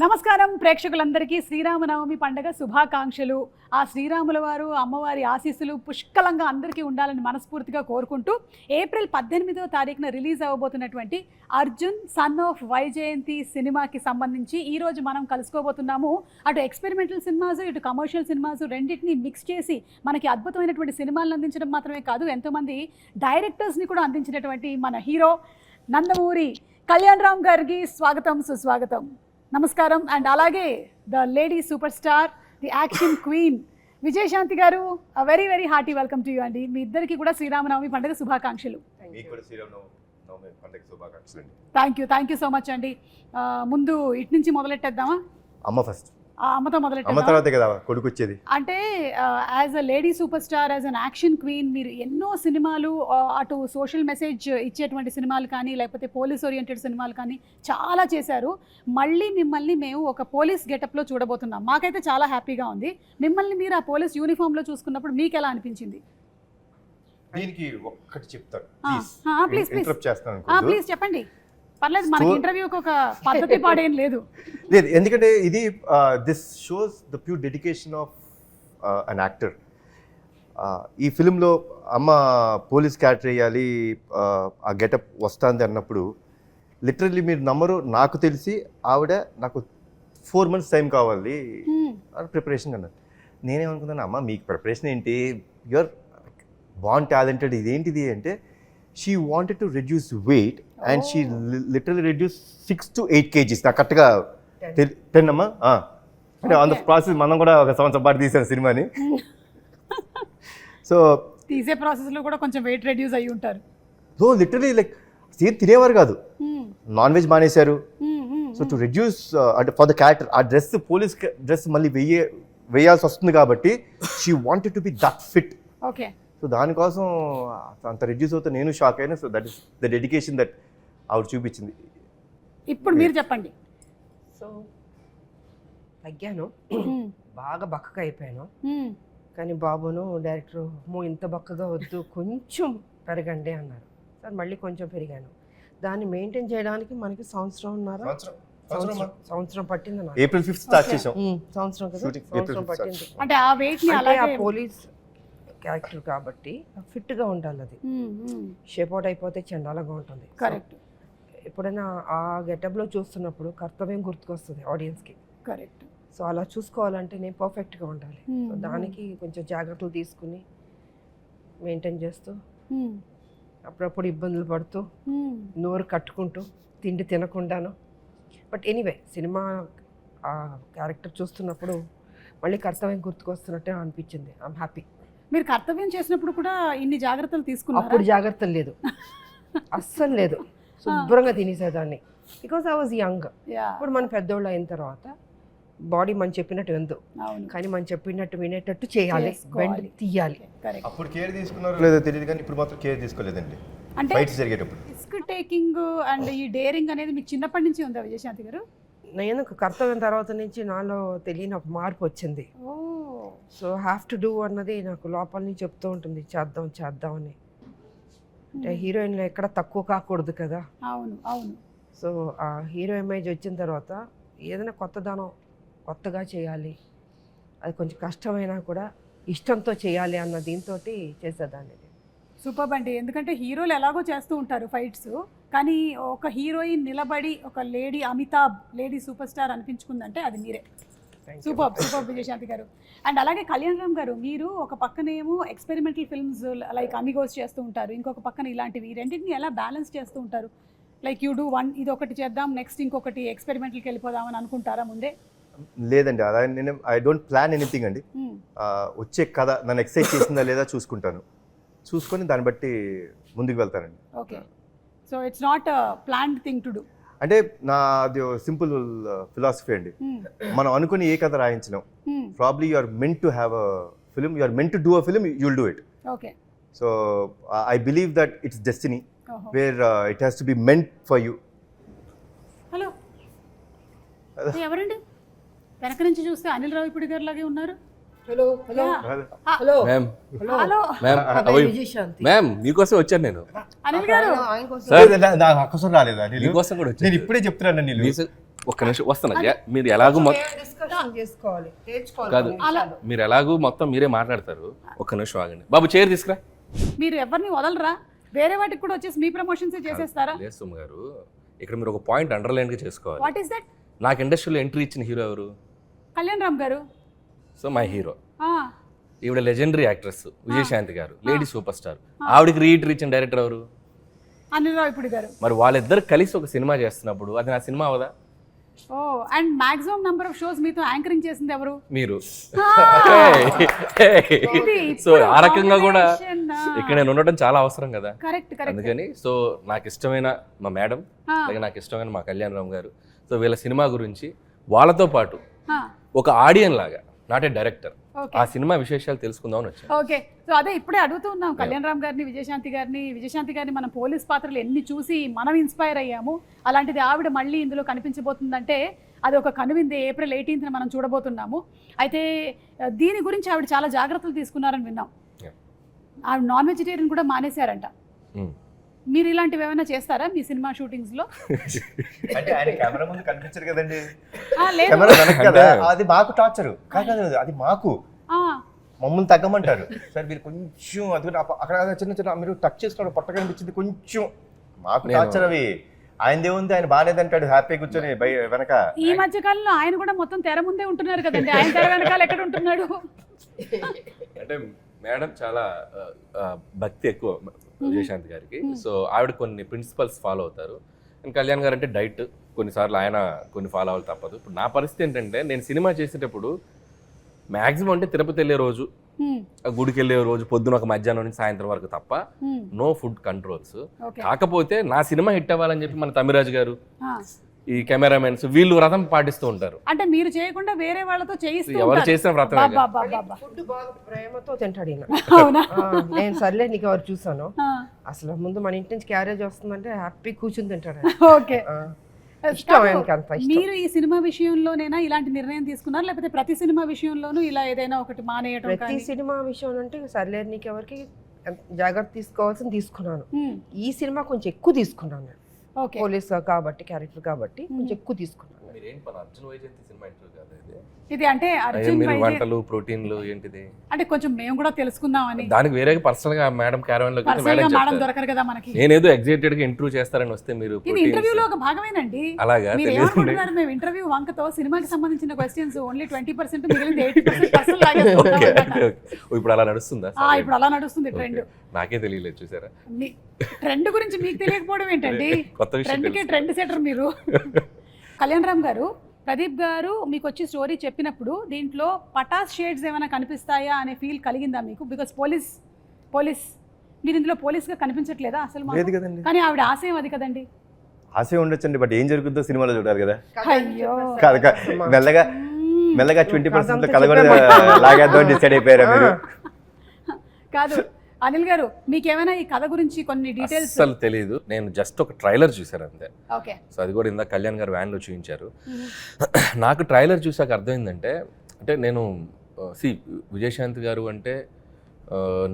నమస్కారం ప్రేక్షకులందరికీ శ్రీరామనవమి పండుగ శుభాకాంక్షలు. ఆ శ్రీరాముల వారు అమ్మవారి ఆశీస్సులు పుష్కలంగా అందరికీ ఉండాలని మనస్ఫూర్తిగా కోరుకుంటూ ఏప్రిల్ 18వ తారీఖున రిలీజ్ అవ్వబోతున్నటువంటి అర్జున్ సన్ ఆఫ్ వైజయంతి సినిమాకి సంబంధించి ఈరోజు మనం కలుసుకోబోతున్నాము. అటు ఎక్స్పెరిమెంటల్ సినిమాస్ ఇటు కమర్షియల్ సినిమాస్ రెండింటినీ మిక్స్ చేసి మనకి అద్భుతమైనటువంటి సినిమాలను అందించడం మాత్రమే కాదు, ఎంతోమంది డైరెక్టర్స్ని కూడా అందించినటువంటి మన హీరో నందమూరి కళ్యాణ్ రామ్ గారికి స్వాగతం సుస్వాగతం. నమస్కారం. అండ్ అలాగే the lady super star, the action queen Vijayashanti garu, very very hearty welcome to you అండి. మీ ఇద్దరికి కూడా శ్రీరామనవమి పండుగ శుభాకాంక్షలు. థ్యాంక్ యూ సో మచ్ అండి. ముందు ఇటు నుంచి మొదలెట్టేద్దామా? అమ్మ ఫస్ట్. అమ్మతో మొదలెట్టాం తర్వాతే కదా కొడుకు వచ్చేది. అంటే as a lady super star, as an action queen, మీరు ఎన్నో సినిమాలు, అటు సోషల్ మెసేజ్ ఇచ్చేటువంటి సినిమాలు కానీ లేకపోతే పోలీస్ ఓరియంటెడ్ సినిమాలు కానీ చాలా చేశారు. మళ్ళీ మిమ్మల్ని మేము ఒక పోలీస్ గెటప్లో చూడబోతున్నాం. మాకైతే చాలా హ్యాపీగా ఉంది. మిమ్మల్ని మీరు ఆ పోలీస్ యూనిఫామ్లో చూసుకున్నప్పుడు మీకు ఎలా అనిపించింది? దీనికి ఒక్కటి చెప్తాను ప్లీజ్ చెప్పండి. పర్లేదు, మనకి ఇంటర్వ్యూకి ఒక పద్ధతి పాడేం లేదు. ఎందుకంటే ఇది this shows the pure dedication of an actor. ఈ ఫిలింలో అమ్మ పోలీస్ క్యారెక్టర్ వేయాలి, ఆ గెటప్ వస్తుంది అన్నప్పుడు లిటరల్లీ మీరు నమ్మరు, నాకు తెలిసి ఆవిడ నాకు 4 months టైం కావాలి ప్రిపరేషన్ అన్నారు. నేనేమనుకున్నాను, అమ్మ మీకు ప్రిపరేషన్ ఏంటి, యూఆర్ బాన్ టాలెంటెడ్, ఇదేంటిది అంటే she wanted to reduce weight and she literally reduced 6 to 8 kgs. నాకు కరెక్ట్గా 10 అమ్మా. అంటే ఆన్ ద ప్రాసెస్ మనం కూడా ఒక సంవత్సరం పాటు తీసాను సినిమాని. సో తీసే ప్రాసెస్లో కూడా కొంచెం వెయిట్ రెడ్యూస్ అయ్యి ఉంటారు. సో లిటరలీ లైక్ తినేవారు కాదు, నాన్ వెజ్ మానేశారు. సో టు రెడ్యూస్ అంటే ఫర్ ద క్యారెక్టర్ ఆ డ్రెస్, పోలీస్ డ్రెస్ మళ్ళీ వేయాల్సి వస్తుంది కాబట్టి she wanted to be that fit. Okay. So దానికోసం అంత రిడ్యూస్ అవుతే నేను షాక్ అయినా. So that is the dedication that ఆవిడ చూపించింది. ఇప్పుడు మీరు చెప్పండి. సో తగ్గాను, బాగా బక్కగా అయిపోయాను. కానీ బాబును డైరెక్టర్ ఇంత బక్కగా వద్దు, కొంచెం పెరగండి అన్నారు. సార్ మళ్ళీ కొంచెం పెరిగాను. దాన్ని మెయింటైన్ చేయడానికి మనకి సంవత్సరం పట్టింది. ఏప్రిల్ 5th స్టార్ట్ చేసాం. సంవత్సరం పట్టింది. అంటే ఆ వెయిట్ ని అలాగే పోలీస్ క్యారెక్టర్ కాబట్టి ఫిట్గా ఉండాలి. అది షేప్ అవుట్ అయిపోతే చండాలంగా ఉంటుంది. కరెక్ట్. ఎప్పుడైనా ఆ గెటప్లో చూస్తున్నప్పుడు కర్తవ్యం గుర్తుకొస్తుంది ఆడియన్స్కి. కరెక్ట్. సో అలా చూసుకోవాలంటే నేను పర్ఫెక్ట్గా ఉండాలి. సో దానికి కొంచెం జాగ్రత్తలు తీసుకుని మెయింటైన్ చేస్తూ అప్పుడప్పుడు ఇబ్బందులు పడుతూ నోరు కట్టుకుంటూ తిండి తినకుండాను. బట్ ఎనీవే సినిమా ఆ క్యారెక్టర్ చూస్తున్నప్పుడు మళ్ళీ కర్తవ్యం గుర్తుకొస్తున్నట్టే అనిపించింది. I'm happy. మీరు కర్తవ్యం చేసినప్పుడు కూడా ఇన్ని జాగ్రత్తలు తీసుకున్నారు? అప్పుడు జాగ్రత్తలు లేదు, అస్సలు లేదు. శుభ్రంగా తినేసేదాన్ని బికాస్ ఐ వాజ్ యంగ్. ఇప్పుడు మనం పెద్దోళ్ళు అయిన తర్వాత బాడీ మనం చెప్పినట్టు విందు, కానీ మనం చెప్పినట్టు వినేటట్టు చేయాలి, బెండ్ తీయాలి. అప్పుడు కేర్ తీసుకున్నారో లేదో తెలియదు, కానీ ఇప్పుడు మాత్రం కేర్ తీసుకోలేదండి. అంటే ఫైట్స్ జరిగేటప్పుడు రిస్క్ టేకింగ్ అండ్ ఈ డేరింగ్ అనేది మీకు చిన్నప్పటి నుంచి ఉందా విజయశాంతి గారు? నేను కర్తవ్యం తర్వాత నుంచి నాలో తెలియని ఒక మార్పు వచ్చింది. సో హ్యావ్ టు డూ అన్నది నాకు లోపల నుంచి చెప్తూ ఉంటుంది, చేద్దాం అని. అంటే హీరోయిన్లో ఎక్కడ తక్కువ కాకూడదు కదా. అవును అవును. సో ఆ హీరో ఇమేజ్ వచ్చిన తర్వాత ఏదైనా కొత్తగా చేయాలి, అది కొంచెం కష్టమైనా కూడా ఇష్టంతో చేయాలి అన్న దీంతో చేసేదాన్ని. సూపర్ అండి. ఎందుకంటే హీరోలు ఎలాగో చేస్తూ ఉంటారు ఫైట్స్, కానీ ఒక హీరోయిన్ నిలబడి ఒక lady Amitabh, lady super star అనిపించుకుందంటే అది మీరే. సూపర్ విజయశాంతి గారు. అండ్ అలాగే కళ్యాణ్ రామ్ గారు, మీరు ఒక పక్కనేమో ఎక్స్పెరిమెంటల్ ఫిల్మ్స్ లైక్ అమిగోస్ చేస్తూ ఉంటారు, ఇంకొక పక్కన ఇలాంటివి, రెండింటిని ఎలా బ్యాలెన్స్ చేస్తూ ఉంటారు? లైక్ యూ డూ వన్, ఇది ఒకటి చేద్దాం, నెక్స్ట్ ఇంకొకటి ఎక్స్పెరిమెంటల్కి వెళ్ళిపోదామని అనుకుంటారా ముందే? లేదండి, అలా నేను ఐ డోంట్ ప్లాన్ ఎనీథింగ్ అండి. వచ్చే కథ నన్ను ఎక్సైట్ చేసిందా లేదా చూసుకుంటాను, చూసుకొని దాన్ని బట్టి ముందుకు వెళ్తానండి. Okay. So it's not planned thing to do. అంటే నాది సింపుల్ ఫిలాసఫీ అండి. మనం అనుకుని ఏ కథ రాయించినాం, probably you are meant to have a film, you are meant to do a film, you will do it. Okay. So I believe that it's destiny where it has to be meant for you. Hello, ఎవరండి? వెనక నుంచి చూస్తే అనిల్ రావిపూడి గారు లాగే ఉన్నారు. Hello hello hello ma'am. Hello ma'am, మీకోసం వచ్చాను నేను. అనిల్ గారు రాలేదా? మీకోసం కూడా వచ్చాను. నేను ఇప్పుడే చెప్తున్నాను. ఒక్క నిమిషం వస్తున్నా మీరు ఎలాగూ డిస్కషన్ చేసుకోవాలి, కాదు మీరు ఎలాగూ మొత్తం మీరే మాట్లాడతారు. ఒక్క నిమిషం ఆగండి బాబు, చైర్ తీసుకురా. మీరు ఎవరిని వదలరా? వేరే వాటికి కూడా వచ్చేసి మీ ప్రమోషన్స్ చేసేస్తారా? లేదు సుమ గారు, ఇక్కడ మీరు ఒక పాయింట్ అండర్లైన్గా చేసుకోవాలి. What is that? నాకు ఇండస్ట్రీలో ఎంట్రీ ఇచ్చిన హీరో ఎవరు? కళ్యాణ్ రామ్ గారు. So my hero. ఆ, ఈవిడ లెజెండరీ యాక్ట్రెస్ విజయశాంతి గారు, లేడీ సూపర్ స్టార్. ఆవిడకి రీఎంట్రీ ఇచ్చిన డైరెక్టర్ ఎవరు? అనిల్ రావిపూడి గారు. మరి వాళ్ళిద్దరు కలిసి ఒక సినిమా చేస్తున్నప్పుడు అది నా సినిమా అవదా? ఓ, and maximum number of shows మీతో యాంకరింగ్ చేసింది ఎవరు? మీరు. ఇది సో ఆ రకంగా కూడా combination, ఇక్కడ నేను ఉండటం చాలా అవసరం కదా. Correct correct. అందుకని సో నాకు ఇష్టమైన మా మేడం, అలాగే నాకు ఇష్టమైన మా కళ్యాణ్ రామ్ గారు, సో వీళ్ళ సినిమా గురించి వాళ్ళతో పాటు ఒక ఆడియన్ లాగా, నాట్ ఏ డైరెక్టర్, ఆ సినిమా విశేషాలు తెలుసుకుందామని వచ్చాను. ఓకే, సో అదే ఇప్పుడే అడుగుతూ ఉన్నాం కళ్యాణ్ రామ్ గారిని, విజయశాంతి గారిని మనం పోలీస్ పాత్రలు ఎన్ని చూసి మనం ఇన్స్పైర్ అయ్యాము. అలాంటిది ఆవిడ మళ్ళీ ఇందులో కనిపించబోతుందంటే అది ఒక కనువిందే. April 18th మనం చూడబోతున్నాము. అయితే దీని గురించి ఆవిడ చాలా జాగ్రత్తలు తీసుకున్నారని విన్నాం. ఆవిడ నాన్ వెజిటేరియన్ కూడా మానేశారంట. మీరు ఇలాంటివి ఏమైనా చేస్తారా మీ సినిమా షూటింగ్స్ లో? అంటే ఆయన కెమెరా ముందు కనిపించరు కదండి, లేదు. కెమెరా వెనక కదా. అది మాకు టార్చర్ కాదు, అది మాకు మమ్మల్ని తగ్గమంటారు. సార్ మీరు కొంచెం అది అక్కడ చిన్న చిన్న మీరు టచ్ చేసుకోవడం పొట్ట కనిపించింది కొంచెం, మాకు టార్చర్ అవి. ఆయన దేవుంది, ఆయన బాగాలేదంటాడు హ్యాపీ కూర్చొని వెనక. ఈ మధ్య కాలంలో ఆయన కూడా మొత్తం తెర ముందే ఉంటున్నారు కదండి, ఆయన తెర వెనకాల ఎక్కడ ఉంటున్నాడు? అంటే మేడం చాలా భక్తి ఎక్కువ విజయశాంతి గారికి. సో ఆవిడ కొన్ని ప్రిన్సిపల్స్ ఫాలో అవుతారు. అండ్ కళ్యాణ్ గారు అంటే డైట్, కొన్నిసార్లు ఆయన కొన్ని ఫాలో అవ్వాలి తప్పదు. ఇప్పుడు నా పరిస్థితి ఏంటంటే నేను సినిమా చేసేటప్పుడు మ్యాక్సిమం అంటే తిరుపతి వెళ్ళే రోజు, గుడికి వెళ్ళే రోజు పొద్దున ఒక మధ్యాహ్నం నుంచి సాయంత్రం వరకు తప్ప నో ఫుడ్ కంట్రోల్స్. కాకపోతే నా సినిమా హిట్ అవ్వాలని చెప్పి మన తమిరాజు గారు, ఈ కెమెరామెన్స్ వీళ్ళు వ్రతం పాటిస్తూ ఉంటారు. అంటే మీరు చేయకుండా వేరే వాళ్ళతో చేయిస్తూ ఎవరు చేసిన వ్రతం ఫుడ్ బాగా ప్రేమతో తింటాడు ఈయన. అవునా? నేను సర్లే నీకు ఎవరు చూసాను, అసలు ముందు మన ఇంటి నుంచి క్యారేజ్ వస్తుందంటే హ్యాపీ కూర్చుని తింటాడు. ఓకే, ఇష్టం ఆయనకి, అంత ఇష్టం. మీరు ఈ సినిమా విషయంలోనైనా ఇలాంటి నిర్ణయం తీసుకున్నారు, లేకపోతే ప్రతి సినిమా విషయంలోనూ ఇలా ఏదైనా ఒకటి మానేయడం? ప్రతి సినిమా విషయం అంటే సర్లే నీకు ఎవరికి జాగ్రత్త తీసుకోవాల్సింది తీసుకున్నాను. ఈ సినిమా కొంచెం ఎక్కువ తీసుకున్నాను. పోలీస్ కాబట్టి, క్యారెక్టర్ కాబట్టి కొంచెం ఎక్కువ తీసుకున్నాను. ఇది అంటే అర్జున్ వంటలు ప్రోటీన్లు ఏంటిది అంటే కొంచెం మేము కూడా తెలుసుకుందామని. దానికి వేరే పర్సనల్ గా మేడం క్యారవన్ లో మేడం దొరకరు కదా మనకి. నేనేదో ఎగ్జైటెడ్ గా ఇంటర్వ్యూ చేస్తారని వస్తే మీరు ఇది ఇంటర్వ్యూలో ఒక భాగమేనండి. అలాగా ఏమనుకుంటున్నారు? మేము ఇంటర్వ్యూ వంకతో సినిమాకి సంబంధించిన క్వశ్చన్స్ ఓన్లీ 20%, మిగిలింది 80% పర్సనల్ లాగా. ఇప్పుడు అలా నడుస్తుందా? ఇప్పుడు అలా నడుస్తుంది ట్రెండ్. నాకే తెలియలేదు, చూసారా? ట్రెండ్ గురించి మీకు తెలియకపోవడం ఏంటండి? ట్రెండ్కే ట్రెండ్ సెటర్ మీరు. కళ్యాణ్ రామ్ గారు, ప్రదీప్ గారు మీకు వచ్చి స్టోరీ చెప్పినప్పుడు దీంట్లో పటాస్ షేడ్స్ ఏమైనా కనిపిస్తాయా అనే ఫీల్ కలిగిందా మీకు? బికాస్ పోలీస్ మీరు ఇందులో పోలీస్గా కనిపించట్లేదా అసలు? లేదు కదండి. కానీ ఆవిడ ఆశయం అది కదండి. ఆశయం ఉండొచ్చండి, బట్ ఏం జరుగుతుందో సినిమాలో చూడాలి కదా. అయ్యో, మెల్లగా 20% కలగొడ లాగేద్దాం డిసైడ్ అయిపోయారా మీరు? కాదు అనిల్ గారు, మీకేమైనా ఈ కథ గురించి కొన్ని డీటెయిల్స్? అసలు తెలియదు, నేను జస్ట్ ఒక ట్రైలర్ చూసాను అంతే. ఓకే, సో అది కూడా ఇందాక కళ్యాణ్ గారు వ్యాన్లో చూపించారు. నాకు ట్రైలర్ చూసాక అర్థమైందంటే, అంటే నేను విజయశాంతి గారు అంటే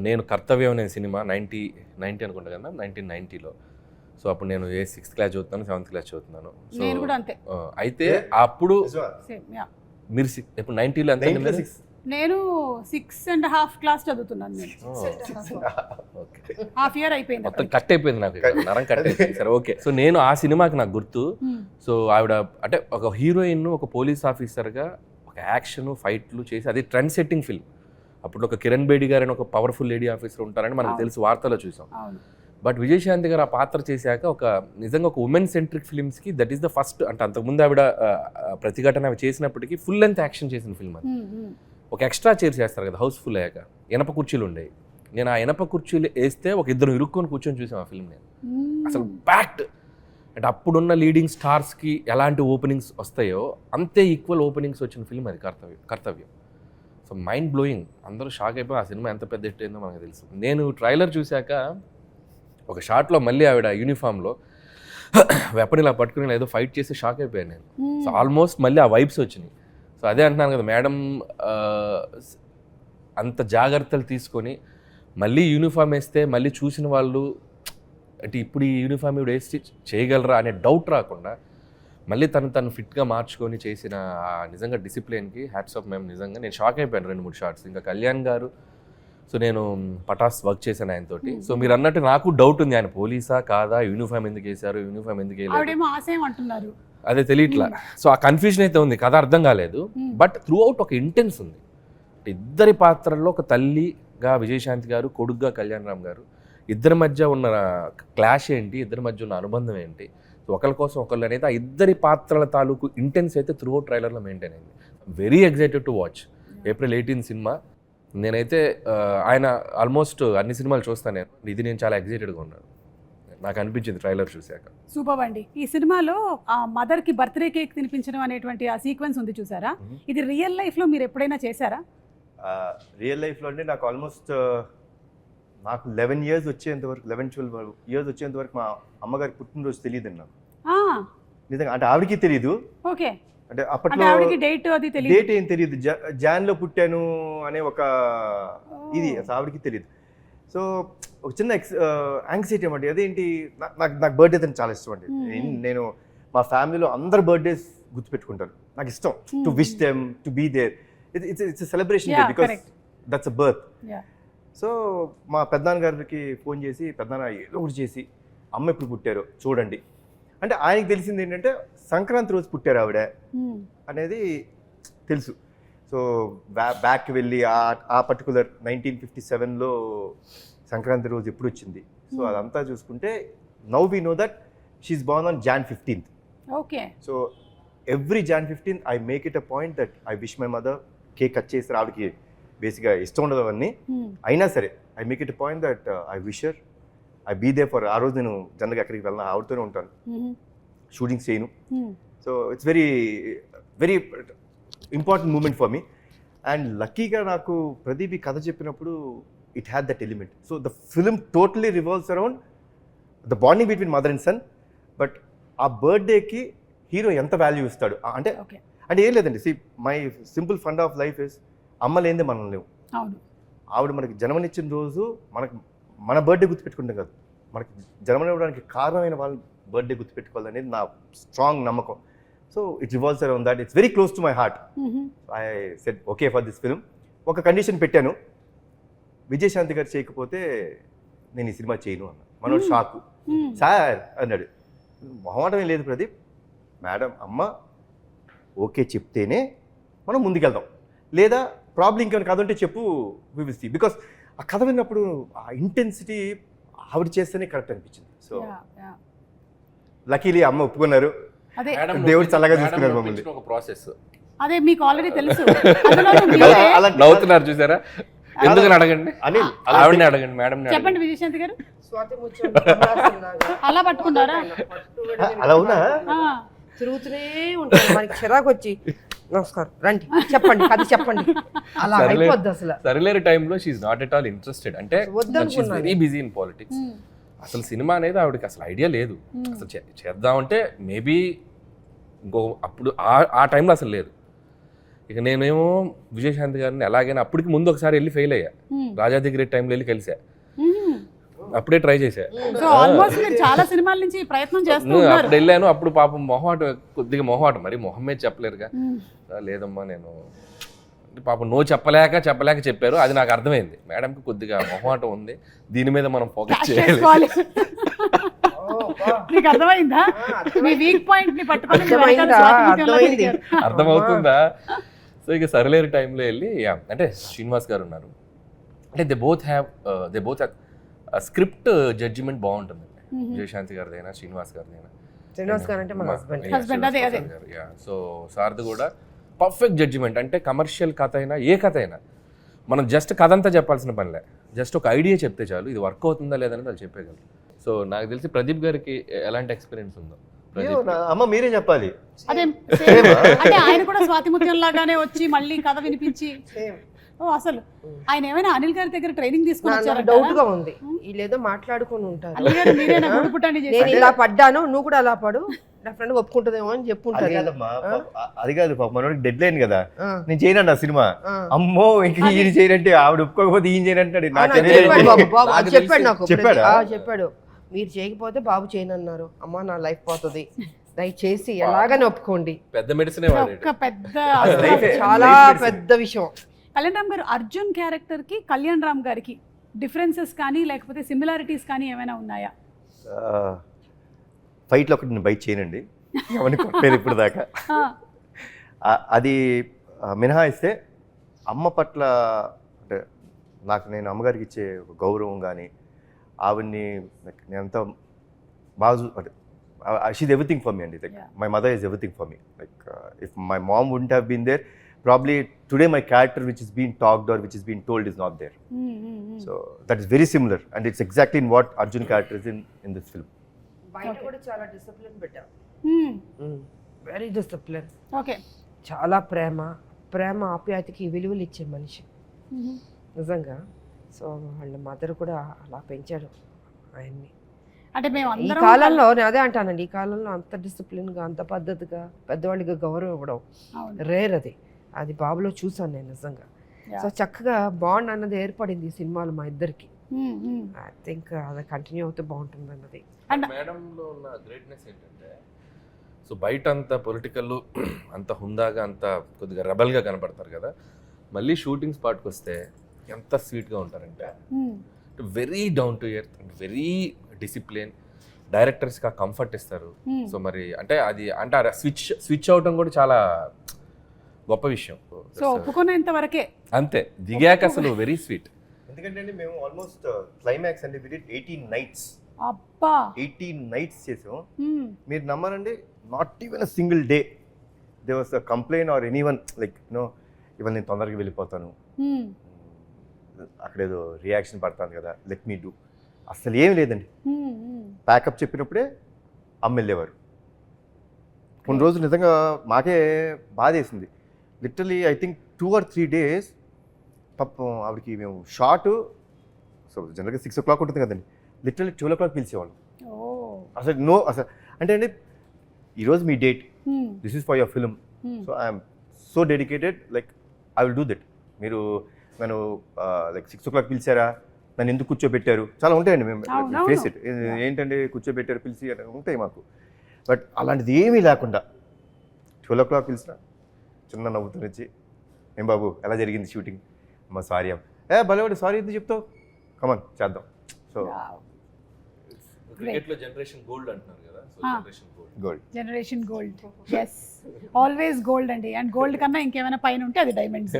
నేను కర్తవ్యం అనే సినిమా 90 అనుకుంటా కదా, 1990లో. సో అప్పుడు నేను 6th క్లాస్ చదువుతున్నాను, 7th క్లాస్ చదువుతున్నాను. నేను కూడా అంతే. అయితే అప్పుడు మీరు ఇప్పుడు 90లో ఎంత? నేను 6.5 క్లాస్ చదువుతున్నాను. నేను హాఫ్ ఇయర్ అయిపోయింది, మొత్తం కట్ అయిపోయింది నాకు, నరం కట్ అయిపోయింది. సరే ఓకే. సో నేను ఆ సినిమాకి నాకు గుర్తు. సో ఆవిడ అంటే ఒక హీరోయిన్, ఒక పోలీస్ ఆఫీసర్గా ఒక యాక్షన్ ఫైట్లు చేసి, అది ట్రెండ్ సెట్టింగ్ ఫిల్మ్. అప్పుడు ఒక కిరణ్ బేడి గారు అని ఒక పవర్ఫుల్ లేడీ ఆఫీసర్ ఉంటారని మనకు తెలుసు, వార్తలో చూసాం. బట్ విజయశాంతి గారు ఆ పాత్ర చేశాక ఒక నిజంగా ఒక ఉమెన్ సెంట్రిక్ ఫిల్మ్స్కి దట్ ఈస్ ద ఫస్ట్. అంటే అంతకుముందు ఆవిడ ప్రతిఘటన అవి చేసినప్పటికీ ఫుల్ లెంత్ యాక్షన్ చేసిన ఫిల్మ్ అది. ఒక ఎక్స్ట్రా చైర్ చేస్తారు కదా హౌస్ఫుల్ అయ్యాక, ఇనప కుర్చీలు ఉండేవి. నేను ఆ ఇనప కుర్చీలు వేస్తే ఒక ఇద్దరు ఇరుక్కొని కూర్చొని చూసాం ఆ ఫిల్మ్. నేను అసలు ప్యాక్డ్. అంటే అప్పుడున్న లీడింగ్ స్టార్స్కి ఎలాంటి ఓపెనింగ్స్ వస్తాయో అంతే ఈక్వల్ ఓపెనింగ్స్ వచ్చిన ఫిల్మ్ అది కర్తవ్యం. సో మైండ్ బ్లోయింగ్, అందరూ షాక్ అయిపోయి ఆ సినిమా ఎంత పెద్ద హిట్ అయిందో మనకు తెలుసు. నేను ట్రైలర్ చూశాక ఒక షాట్లో మళ్ళీ ఆవిడ యూనిఫామ్లో వెపన్ ఇలా పట్టుకుని ఏదో ఫైట్ చేసి షాక్ అయిపోయాను నేను. సో ఆల్మోస్ట్ మళ్ళీ ఆ వైబ్స్ వచ్చినాయి. సో అదే అంటున్నాను కదా, మేడం అంత జాగ్రత్తలు తీసుకొని మళ్ళీ యూనిఫామ్ వేస్తే మళ్ళీ చూసిన వాళ్ళు అంటే ఇప్పుడు ఈ యూనిఫామ్ ఇప్పుడు వేసి చేయగలరా అనే డౌట్ రాకుండా మళ్ళీ తను ఫిట్గా మార్చుకొని చేసిన ఆ నిజంగా డిసిప్లిన్కి హ్యాట్స్ ఆఫ్ మేము. నిజంగా నేను షాక్ అయిపోయాను 2-3 షార్ట్స్. ఇంకా కళ్యాణ్ గారు, సో నేను పటాస్ వర్క్ చేశాను ఆయనతోటి. సో మీరు అన్నట్టు నాకు డౌట్ ఉంది, ఆయన పోలీసా కాదా, యూనిఫామ్ ఎందుకు వేశారు, యూనిఫామ్ ఎందుకు వేయలేదు, ఆవిడేమో ఆశయం అంటున్నారు. అదే తెలియట్లా. సో ఆ కన్ఫ్యూజన్ అయితే ఉంది, కథ అర్థం కాలేదు. బట్ త్రూ అవుట్ ఒక ఇంటెన్స్ ఉంది. ఇద్దరి పాత్రల్లో ఒక తల్లిగా విజయశాంతి గారు, కొడుగ్గా కళ్యాణ్ రామ్ గారు, ఇద్దరి మధ్య ఉన్న క్లాష్ ఏంటి, ఇద్దరి మధ్య ఉన్న అనుబంధం ఏంటి, ఒకరి కోసం ఒకళ్ళు అనేది ఆ ఇద్దరి పాత్రల తాలూకు ఇంటెన్స్ అయితే త్రూ అవుట్ ట్రైలర్లో మెయింటైన్ అయింది. Very excited to watch. April 18 cinema. నేనైతే ఆయన ఆల్మోస్ట్ అన్ని సినిమాలు చూస్తాను నేను. ఇది నేను చాలా ఎక్సైటెడ్గా ఉన్నాను, నాకు అనిపించింది ట్రైలర్ చూశాక. సూపర్ అండి. ఈ సినిమాలో ఆ మదర్కి బర్త్డే కేక్ తినిపించడం అనేటువంటి ఆ సీక్వెన్స్ ఉంది చూసారా, ఇది రియల్ లైఫ్లో మీరు ఎప్పుడైనా చేశారా? రియల్ లైఫ్లో అంటే నాకు ఆల్మోస్ట్ నాకు 11 years వచ్చేంత వరకు, 11-12 years వచ్చేంత వరకు మా అమ్మగారి పుట్టినరోజు తెలియదు నాకు నిజంగా. అంటే ఆవిడకి తెలియదు. ఓకే. అంటే అప్పట్లో డేట్ అది తెలియదు, డేట్ ఏం తెలియదు. జాన్లో పుట్టాను అనే ఒక ఇది అసలు ఆవిడకి తెలియదు. సో ఒక చిన్న యాంగ్జైటీ అన్నమాట. అదేంటి, నాకు బర్త్డే అని చాలా ఇష్టం అండి. నేను మా ఫ్యామిలీలో అందరు బర్త్డేస్ గుర్తుపెట్టుకుంటాను. నాకు ఇష్టం to wish them, to be there. It's celebration because that's a birth. So మా పెద్దనాన్న గారికి ఫోన్ చేసి, పెద్దనాన్న ఏదో ఒకటి చేసి అమ్మ ఎప్పుడు పుట్టారో చూడండి అంటే, ఆయనకి తెలిసింది ఏంటంటే సంక్రాంతి రోజు పుట్టారు ఆవిడ అనేది తెలుసు. సో బ్యాక్ వెళ్ళి ఆ పర్టికులర్ 1957లో సంక్రాంతి రోజు ఎప్పుడు వచ్చింది, సో అదంతా చూసుకుంటే now we know that she's born on Jan 15th. Okay. So every Jan 15th I make it a point that I wish my mother. Cake cut చేసి ఆవిడకి బేసిక్గా ఇష్టం ఉండదు అవన్నీ, అయినా సరే I make it a point that I wish her, I be there for. ఆ రోజు నేను జనరల్గా ఎక్కడికి వెళ్ళినా ఆవిడతోనే ఉంటాను, షూటింగ్స్ చేయను. So it's very very important moment for me. And లక్కీగా నాకు ప్రదీప్ ఈ కథ చెప్పినప్పుడు it had that element. So the film totally revolves around the bonding between mother and son. But ఆ బర్త్డేకి హీరో ఎంత వాల్యూ ఇస్తాడు అంటే, అంటే ఏం లేదండి. See my simple fund of life is అమ్మ లేనిదే మనం లేవు. ఆవిడ మనకి జన్మనిచ్చిన రోజు మన బర్త్డే గుర్తుపెట్టుకుంటాం కాదు, మనకి జన్మనివ్వడానికి కారణమైన వాళ్ళ బర్త్డే గుర్తుపెట్టుకోవాలనేది నా స్ట్రాంగ్ నమ్మకం. So it revolves around that. It's very close to my heart. I said okay for this film. ఒక కండిషన్ పెట్టాను, విజయశాంతి గారు చేయకపోతే నేను ఈ సినిమా చేయను అన్న. మనోడు షాకు. సార్ అన్నాడు, మొహమాటమే లేదు ప్రదీప్, మేడం అమ్మ ఓకే చెప్తేనే మనం ముందుకెళ్దాం, లేదా ప్రాబ్లం ఇంకేమైనా కథ ఉంటే చెప్పు, వి విల్ సీ. బికాస్ ఆ కథ విన్నప్పుడు ఆ ఇంటెన్సిటీ ఆవిడ చేస్తేనే కరెక్ట్ అనిపించింది. సో లక్కీలీ అమ్మ ఒప్పుకున్నారు, దేవుడు చల్లగా చూసుకున్నారు మమ్మల్ని. ఒక ప్రాసెస్ అదే మీకు ఆల్రెడీ తెలుసు. నవ్వుతున్నారు చూసారా, ఎందుకని అడగండి, ఆవిడని అడగండి, మేడం చెప్పండి. విజయశాంతి గారు స్వాతి ముత్యం అలా పట్టుకున్నారా? అలా ఉన్నా తిరుగుతూనే ఉంటాను, మనకి చిరాకు వచ్చి నమస్కారం రండి చెప్పండి అది చెప్పండి, అలా అయిపోద్ది అసలు. సరిలేరు టైంలో she's not at all interested. అంటే వెరీ బిజీ ఇన్ పాలిటిక్స్. అసలు సినిమా అనేది ఆవిడకి అసలు ఐడియా లేదు. అసలు చేద్దామంటే మేబీ ఇంకో అప్పుడు ఆ టైంలో అసలు లేదు. ఇక నేనేమో విజయశాంతి గారిని ఎలాగైనా అప్పటికి ముందు ఒకసారి వెళ్ళి ఫెయిల్ అయ్యా, రాజాది గ్రేట్ టైంలో వెళ్ళి కలిసా, అప్పుడే ట్రై చేశా. చాలా సినిమాల నుంచి ప్రయత్నం చేస్తూ అప్పుడు వెళ్ళాను. అప్పుడు పాపం మొహమాటం, కొద్దిగా మొహమాటం, మరి మొహమే చెప్పలేరుగా. లేదమ్మా నేను పాపం నో చెప్పలేక చెప్పారు. అది నాకు అర్థమైంది, మేడంకి కొద్దిగా మొహమాటం ఉంది, దీని మీద మనం ఫోకస్ చేయాలి. మీకు అర్థమైందా? మీ వీక్ పాయింట్ ని పట్టుకొని అర్థమవుతుందా? సో ఇక సరిలేరు టైంలో వెళ్ళి అంటే శ్రీనివాస్ గారు ఉన్నారు, అంటే they both have script judgement బాగుంటుంది. విజయశాంతి గారిదైనా శ్రీనివాస్ గారిదైనా. శ్రీనివాస్ గారు అంటే మా హస్బెండ్. సో సార్ది కూడా పర్ఫెక్ట్ జడ్జిమెంట్. అంటే కమర్షియల్ కథ అయినా ఏ కథ అయినా మనం జస్ట్ కథ అంతా చెప్పాల్సిన పనిలే, జస్ట్ ఒక ఐడియా చెప్తే చాలు, ఇది వర్క్ అవుతుందా లేదని వాళ్ళు చెప్పేయగలరు. సో నాకు తెలిసి ప్రదీప్ గారికి ఎలాంటి ఎక్స్పీరియన్స్ ఉందో అమ్మ మీరే చెప్పాలి. అదే అంటే ఆయన కూడా స్వాతి ముత్యం లాగానే వచ్చి మళ్ళీ కథ వినిపించి, అసలు ఆయన ఏమైనా అనిల్ గారి దగ్గర ట్రైనింగ్ తీసుకుని డౌట్ గా ఉంది, వీళ్ళేదో మాట్లాడుకుని ఉంటారు. నేను ఇలా పడ్డాను, నువ్వు కూడా అలా పడు, నా ఫ్రెండ్ ఒప్పుకుంటుందేమో అని చెప్పుంటారు. అది కాదు పాప, మనోడికి డెడ్ లైన్ కదా, నేను చేయనండి ఆ సినిమా. అమ్మో ఇంక ఈయన చేయనంటే ఆవిడ ఒప్పుకోకపోతే ఈయన చేయనంటాడు. చెప్పాడు, మీరు చేయకపోతే బాబు చేయనన్నారు, అమ్మా నా లైఫ్ పోతుంది, దయచేసి ఎలాగని ఒప్పుకోండి. పెద్ద మెడిసినే వాడాడు. ఒక పెద్ద చాలా పెద్ద విషయం. కళ్యాణ్ రామ్ గారు అర్జున్ క్యారెక్టర్ కి కళ్యాణ్ రామ్ గారికి డిఫరెన్సెస్ కానీ లేకపోతే సిమిలారిటీస్ కానీ ఏమైనా ఉన్నాయా? ఫైట్లో ఒకటి నేను బైట్ చేయనండి, ఎవరిని కొట్టలేదు ఇప్పుడు దాకా. అది మినహాయిస్తే అమ్మ పట్ల అంటే నేను అమ్మగారికి ఇచ్చే ఒక గౌరవం కానీ ఆవిడ్ని నేను అంత బాగా అంటే షీజ్ ఎవ్రీథింగ్ ఫర్ మీ అండి. Like my mother is everything for me. Like if my mom wouldn't have been there probably today my character which is being talked or which is being told is not there. So that is very similar and it's exactly in what Arjun character is in this film. బయట కూడా చాలా discipline పెట్టాం, very discipline. Okay, చాలా ప్రేమ ఆప్యాయతకి విలువలు ఇచ్చే మనిషి నిజంగా. So వాళ్ళ మదర్ కూడా అలా పెంచాడు ఆయన్ని. అంటే మేము ఈ అందరం కాలంలో నేను అదే అంటానండి, ఈ కాలంలో అంత డిసిప్లిన్గా అంత పద్ధతిగా పెద్దవాళ్ళకి గౌరవం ఇవ్వడం రేర్. అది బాబులో చూసాను నేను నిజంగా. సో చక్కగా బాండ్ అన్నది ఏర్పడింది ఈ సినిమాలో మా ఇద్దరికి. ఐ థింక్ అది కంటిన్యూ అవుతే బాగుంటుంది అన్నది. మేడంలో ఉన్న గ్రేట్నెస్ ఏంటంటే, సో బయట అంత పొలిటికల్ అంత హుందాగా అంత కొద్దిగా రెబల్గా కనపడతారు కదా, మళ్ళీ షూటింగ్ స్పాట్కి వస్తే ఎంత స్వీట్గా ఉంటారంటే very down to earth and very discipline. డైరెక్టర్స్కి ఆ కంఫర్ట్ ఇస్తారు. సో మరి అంటే అది అంటే స్విచ్ అవటం కూడా చాలా గొప్ప విషయం. సో ఒప్పుకునేంత వరకే అంతే, దిగాక అసలు వెరీ స్వీట్. ఎందుకంటే మేము ఆల్మోస్ట్ క్లైమాక్స్ అండి, వి డిడ్ 18 nights. అబ్బా 18 nights చేసాం. మీరు నమ్మరండి, not even a single day there was a complaint or anyone like ఇవాళ నేను తొందరగా వెళ్ళిపోతాను, అక్కడేదో రియాక్షన్ పడతాను కదా, లెట్ మీ డూ. అసలు ఏం లేదండి. ప్యాకప్ చెప్పినప్పుడే అమ్మ వెళ్ళేవారు. కొన్ని రోజులు నిజంగా మాకే బాధ వేసింది. Literally I think 2 or 3 days పాపం ఆవిడకి మేము షార్ట్, సో జనరల్గా 6 o'clock ఉంటుంది కదండి, లిటరలీ 12 o'clock పిలిచేవాళ్ళం. అసలు అసలు అంటే అండి, ఈరోజు మీ date, this is for your film, so I'm so dedicated, like I will do that. మీరు నన్ను లైక్ 6 o'clock పిలిచారా, నన్ను ఎందుకు కూర్చోబెట్టారు, చాలా ఉంటాయండి. మేము ఫేస్ ఇట్, ఏంటంటే కూర్చోబెట్టారు పిలిచి ఉంటాయి మాకు. బట్ అలాంటిది ఏమీ లేకుండా 12 o'clock పిలిచిన చిన్న నవ్వుతూ వచ్చి, ఏం బాబు ఎలా జరిగింది షూటింగ్, అమ్మ సారీ భలేవాడు, సారీ ఎందుకు చెప్తావు, కమాన్ చేద్దాం. సో క్రికెట్లో జనరేషన్ గోల్డ్ అంటున్నారు కదా, so generation gold yes, always gold అండి. అండ్ గోల్డ్ కన్నా ఇంకేమైనా పైన ఉంటే అది డైమండ్స్.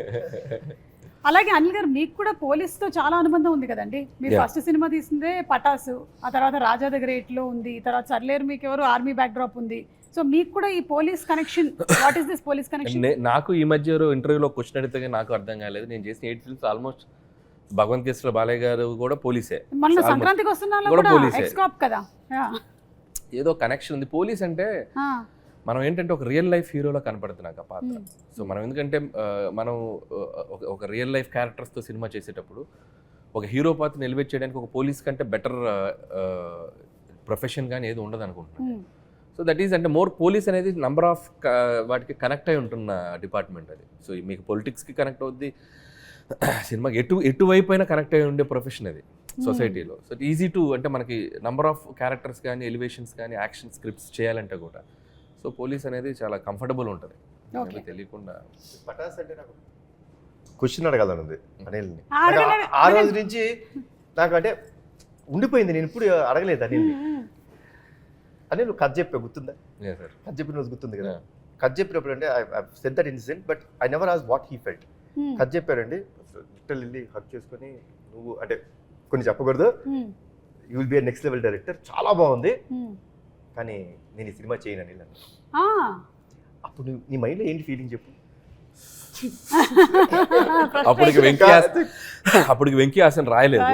అలాగే అనిల్ గారు, మీకు కూడా పోలీస్తో చాలా అనుబంధం ఉంది కదండి. మీరు ఫస్ట్ సినిమా తీసిందే పటాసు, ఆ తర్వాత రాజా ద గ్రేట్లో ఉంది, తర్వాత సర్లేరు మీకు ఎవరు ఆర్మీ బ్యాక్ డ్రాప్ ఉంది. సో మీకు కూడా ఈ police connection, what is this police connection? నాకు ఈ మధ్య ఇంటర్వ్యూలో క్వశ్చన్ అడిగితే నాకు అర్థం కాలేదు. నేను చేసిన 8 films ఆల్మోస్ట్ భగవంత్ కేసులో బాలయ్య గారు కూడా పోలీసే, మన సంక్రాంతికి వస్తున్నా కూడా ఎక్స్కాప్ కదా, ఏదో కనెక్షన్ ఉంది. పోలీస్ అంటే మనం ఏంటంటే ఒక రియల్ లైఫ్ హీరోలో కనపడుతుంది నాకు ఆ పాత్ర. సో మనం ఎందుకంటే మనం ఒక రియల్ లైఫ్ క్యారెక్టర్స్తో సినిమా చేసేటప్పుడు ఒక హీరో పాత్రని ఎలివేట్ చేయడానికి ఒక పోలీస్ కంటే బెటర్ ప్రొఫెషన్ కానీ ఏది ఉండదు అనుకుంటున్నాను. సో దట్ ఈస్ అంటే మోర్ పోలీస్ అనేది నంబర్ ఆఫ్ వాటికి కనెక్ట్ అయి ఉంటున్న డిపార్ట్మెంట్ అది. సో మీకు పొలిటిక్స్కి కనెక్ట్ అవుద్ది, సినిమాకి ఎటువైపు అయినా కనెక్ట్ అయి ఉండే ప్రొఫెషన్ అది సొసైటీలో. సో ఈజీ టు అంటే మనకి నంబర్ ఆఫ్ క్యారెక్టర్స్ కానీ ఎలివేషన్స్ కానీ యాక్షన్ స్క్రిప్ట్స్ చేయాలంటే కూడా సో పోలీస్ అనేది చాలా కంఫర్టబుల్ ఉంటుంది తెలియకుండా. పటాస్ అంటే నాకు క్వశ్చన్ అడగాలనుంది అనిల్ని. ఆ రోజు నుంచి నాకు అంటే ఉండిపోయింది, నేను ఇప్పుడు అడగలేదు అనిల్ని. అనిల్ నువ్వు కథ చెప్పే గుర్తుందా? కథ చెప్పిన రోజు గుర్తుంది కదా. కథ చెప్పినప్పుడు అంటే I said that incident but I never asked what he felt. కథ చెప్పారండి, లిటిల్ వెళ్ళి హక్ చేసుకొని నువ్వు అంటే కొన్ని చెప్పకూడదు, you will be a next level director, చాలా బాగుంది కానీ నేను ఈ సినిమా చేయను అనిల్. అప్పుడు నీ మైండ్లో ఏంటి ఫీలింగ్ చెప్పు? అప్పటికి వెంకీ హాసన్ రాయలేదు.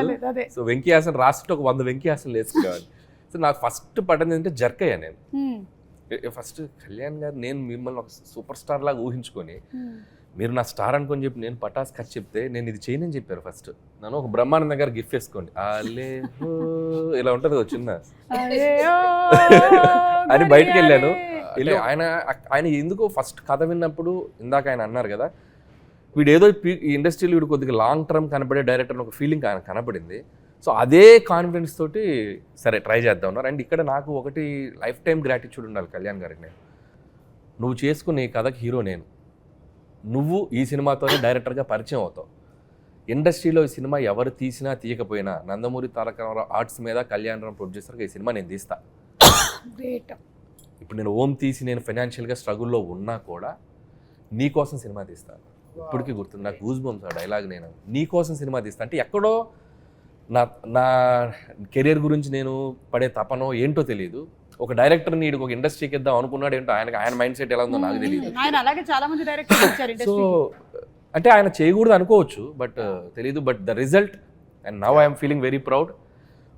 సో వెంకీ హాసన్ రాస్తుంటే ఒక 100 వెంకీ హాసన్ వేసుకోవాలి. సో నాకు ఫస్ట్ పడ్డది ఏంటంటే జర్క్ అయ్యా నేను. ఫస్ట్ కళ్యాణ్ గారు నేను మిమ్మల్ని ఒక సూపర్ స్టార్ లాగా ఊహించుకొని మీరు నా స్టార్ అనుకొని చెప్పి నేను పటాస్ ఖర్చు చెప్తే నేను ఇది చేయనని చెప్పారు. ఫస్ట్ నన్ను ఒక బ్రహ్మానంద గారు గిఫ్ట్ వేసుకోండి అలే ఇలా ఉంటుంది చిన్న అని బయటకు వెళ్ళాను. ఆయన ఎందుకో ఫస్ట్ కథ విన్నప్పుడు ఇందాక ఆయన అన్నారు కదా, వీడు ఏదో ఈ ఇండస్ట్రీలో వీడు కొద్దిగా లాంగ్ టర్మ్ కనబడే డైరెక్టర్ ఒక ఫీలింగ్ ఆయన కనపడింది. సో అదే కాన్ఫిడెన్స్ తోటి సరే ట్రై చేద్దాం ఉన్నారు. అండ్ ఇక్కడ నాకు ఒకటి లైఫ్ టైం గ్రాటిట్యూడ్ ఉండాలి కళ్యాణ్ గారికి. నేను నువ్వు చేసుకునే కథకి హీరో నేను, నువ్వు ఈ సినిమాతోనే డైరెక్టర్గా పరిచయం అవుతావు. ఇండస్ట్రీలో ఈ సినిమా ఎవరు తీసినా తీయకపోయినా నందమూరి తారక రామారావు ఆర్ట్స్ మీద కళ్యాణ్ రామ్ ప్రొడ్యూసర్గా ఈ సినిమా నేను తీస్తా. గ్రేట్. ఇప్పుడు నేను ఓం తీసి నేను ఫైనాన్షియల్గా స్ట్రగుల్లో ఉన్నా కూడా నీ కోసం సినిమా తీస్తాను. ఇప్పటికీ గుర్తుంది నాకు గూస్ బంప్స్ ఆ డైలాగ్. నేను నీ కోసం సినిమా తీస్తా అంటే ఎక్కడో నా కెరీర్ గురించి నేను పడే తపనో ఏంటో తెలియదు. ఒక డైరెక్టర్ని వీడికి ఒక ఇండస్ట్రీకి ఇద్దాం అనుకున్నాడు ఏంటో, ఆయన మైండ్ సెట్ ఎలా ఉందో నాకు తెలియదు. ఆయన అలాగే చాలా మంది డైరెక్టర్స్ వచ్చారు సో ఇండస్ట్రీకి. అంటే ఆయన చేయకూడదు అనుకోవచ్చు, బట్ తెలీదు. But the result and now I'm feeling very proud.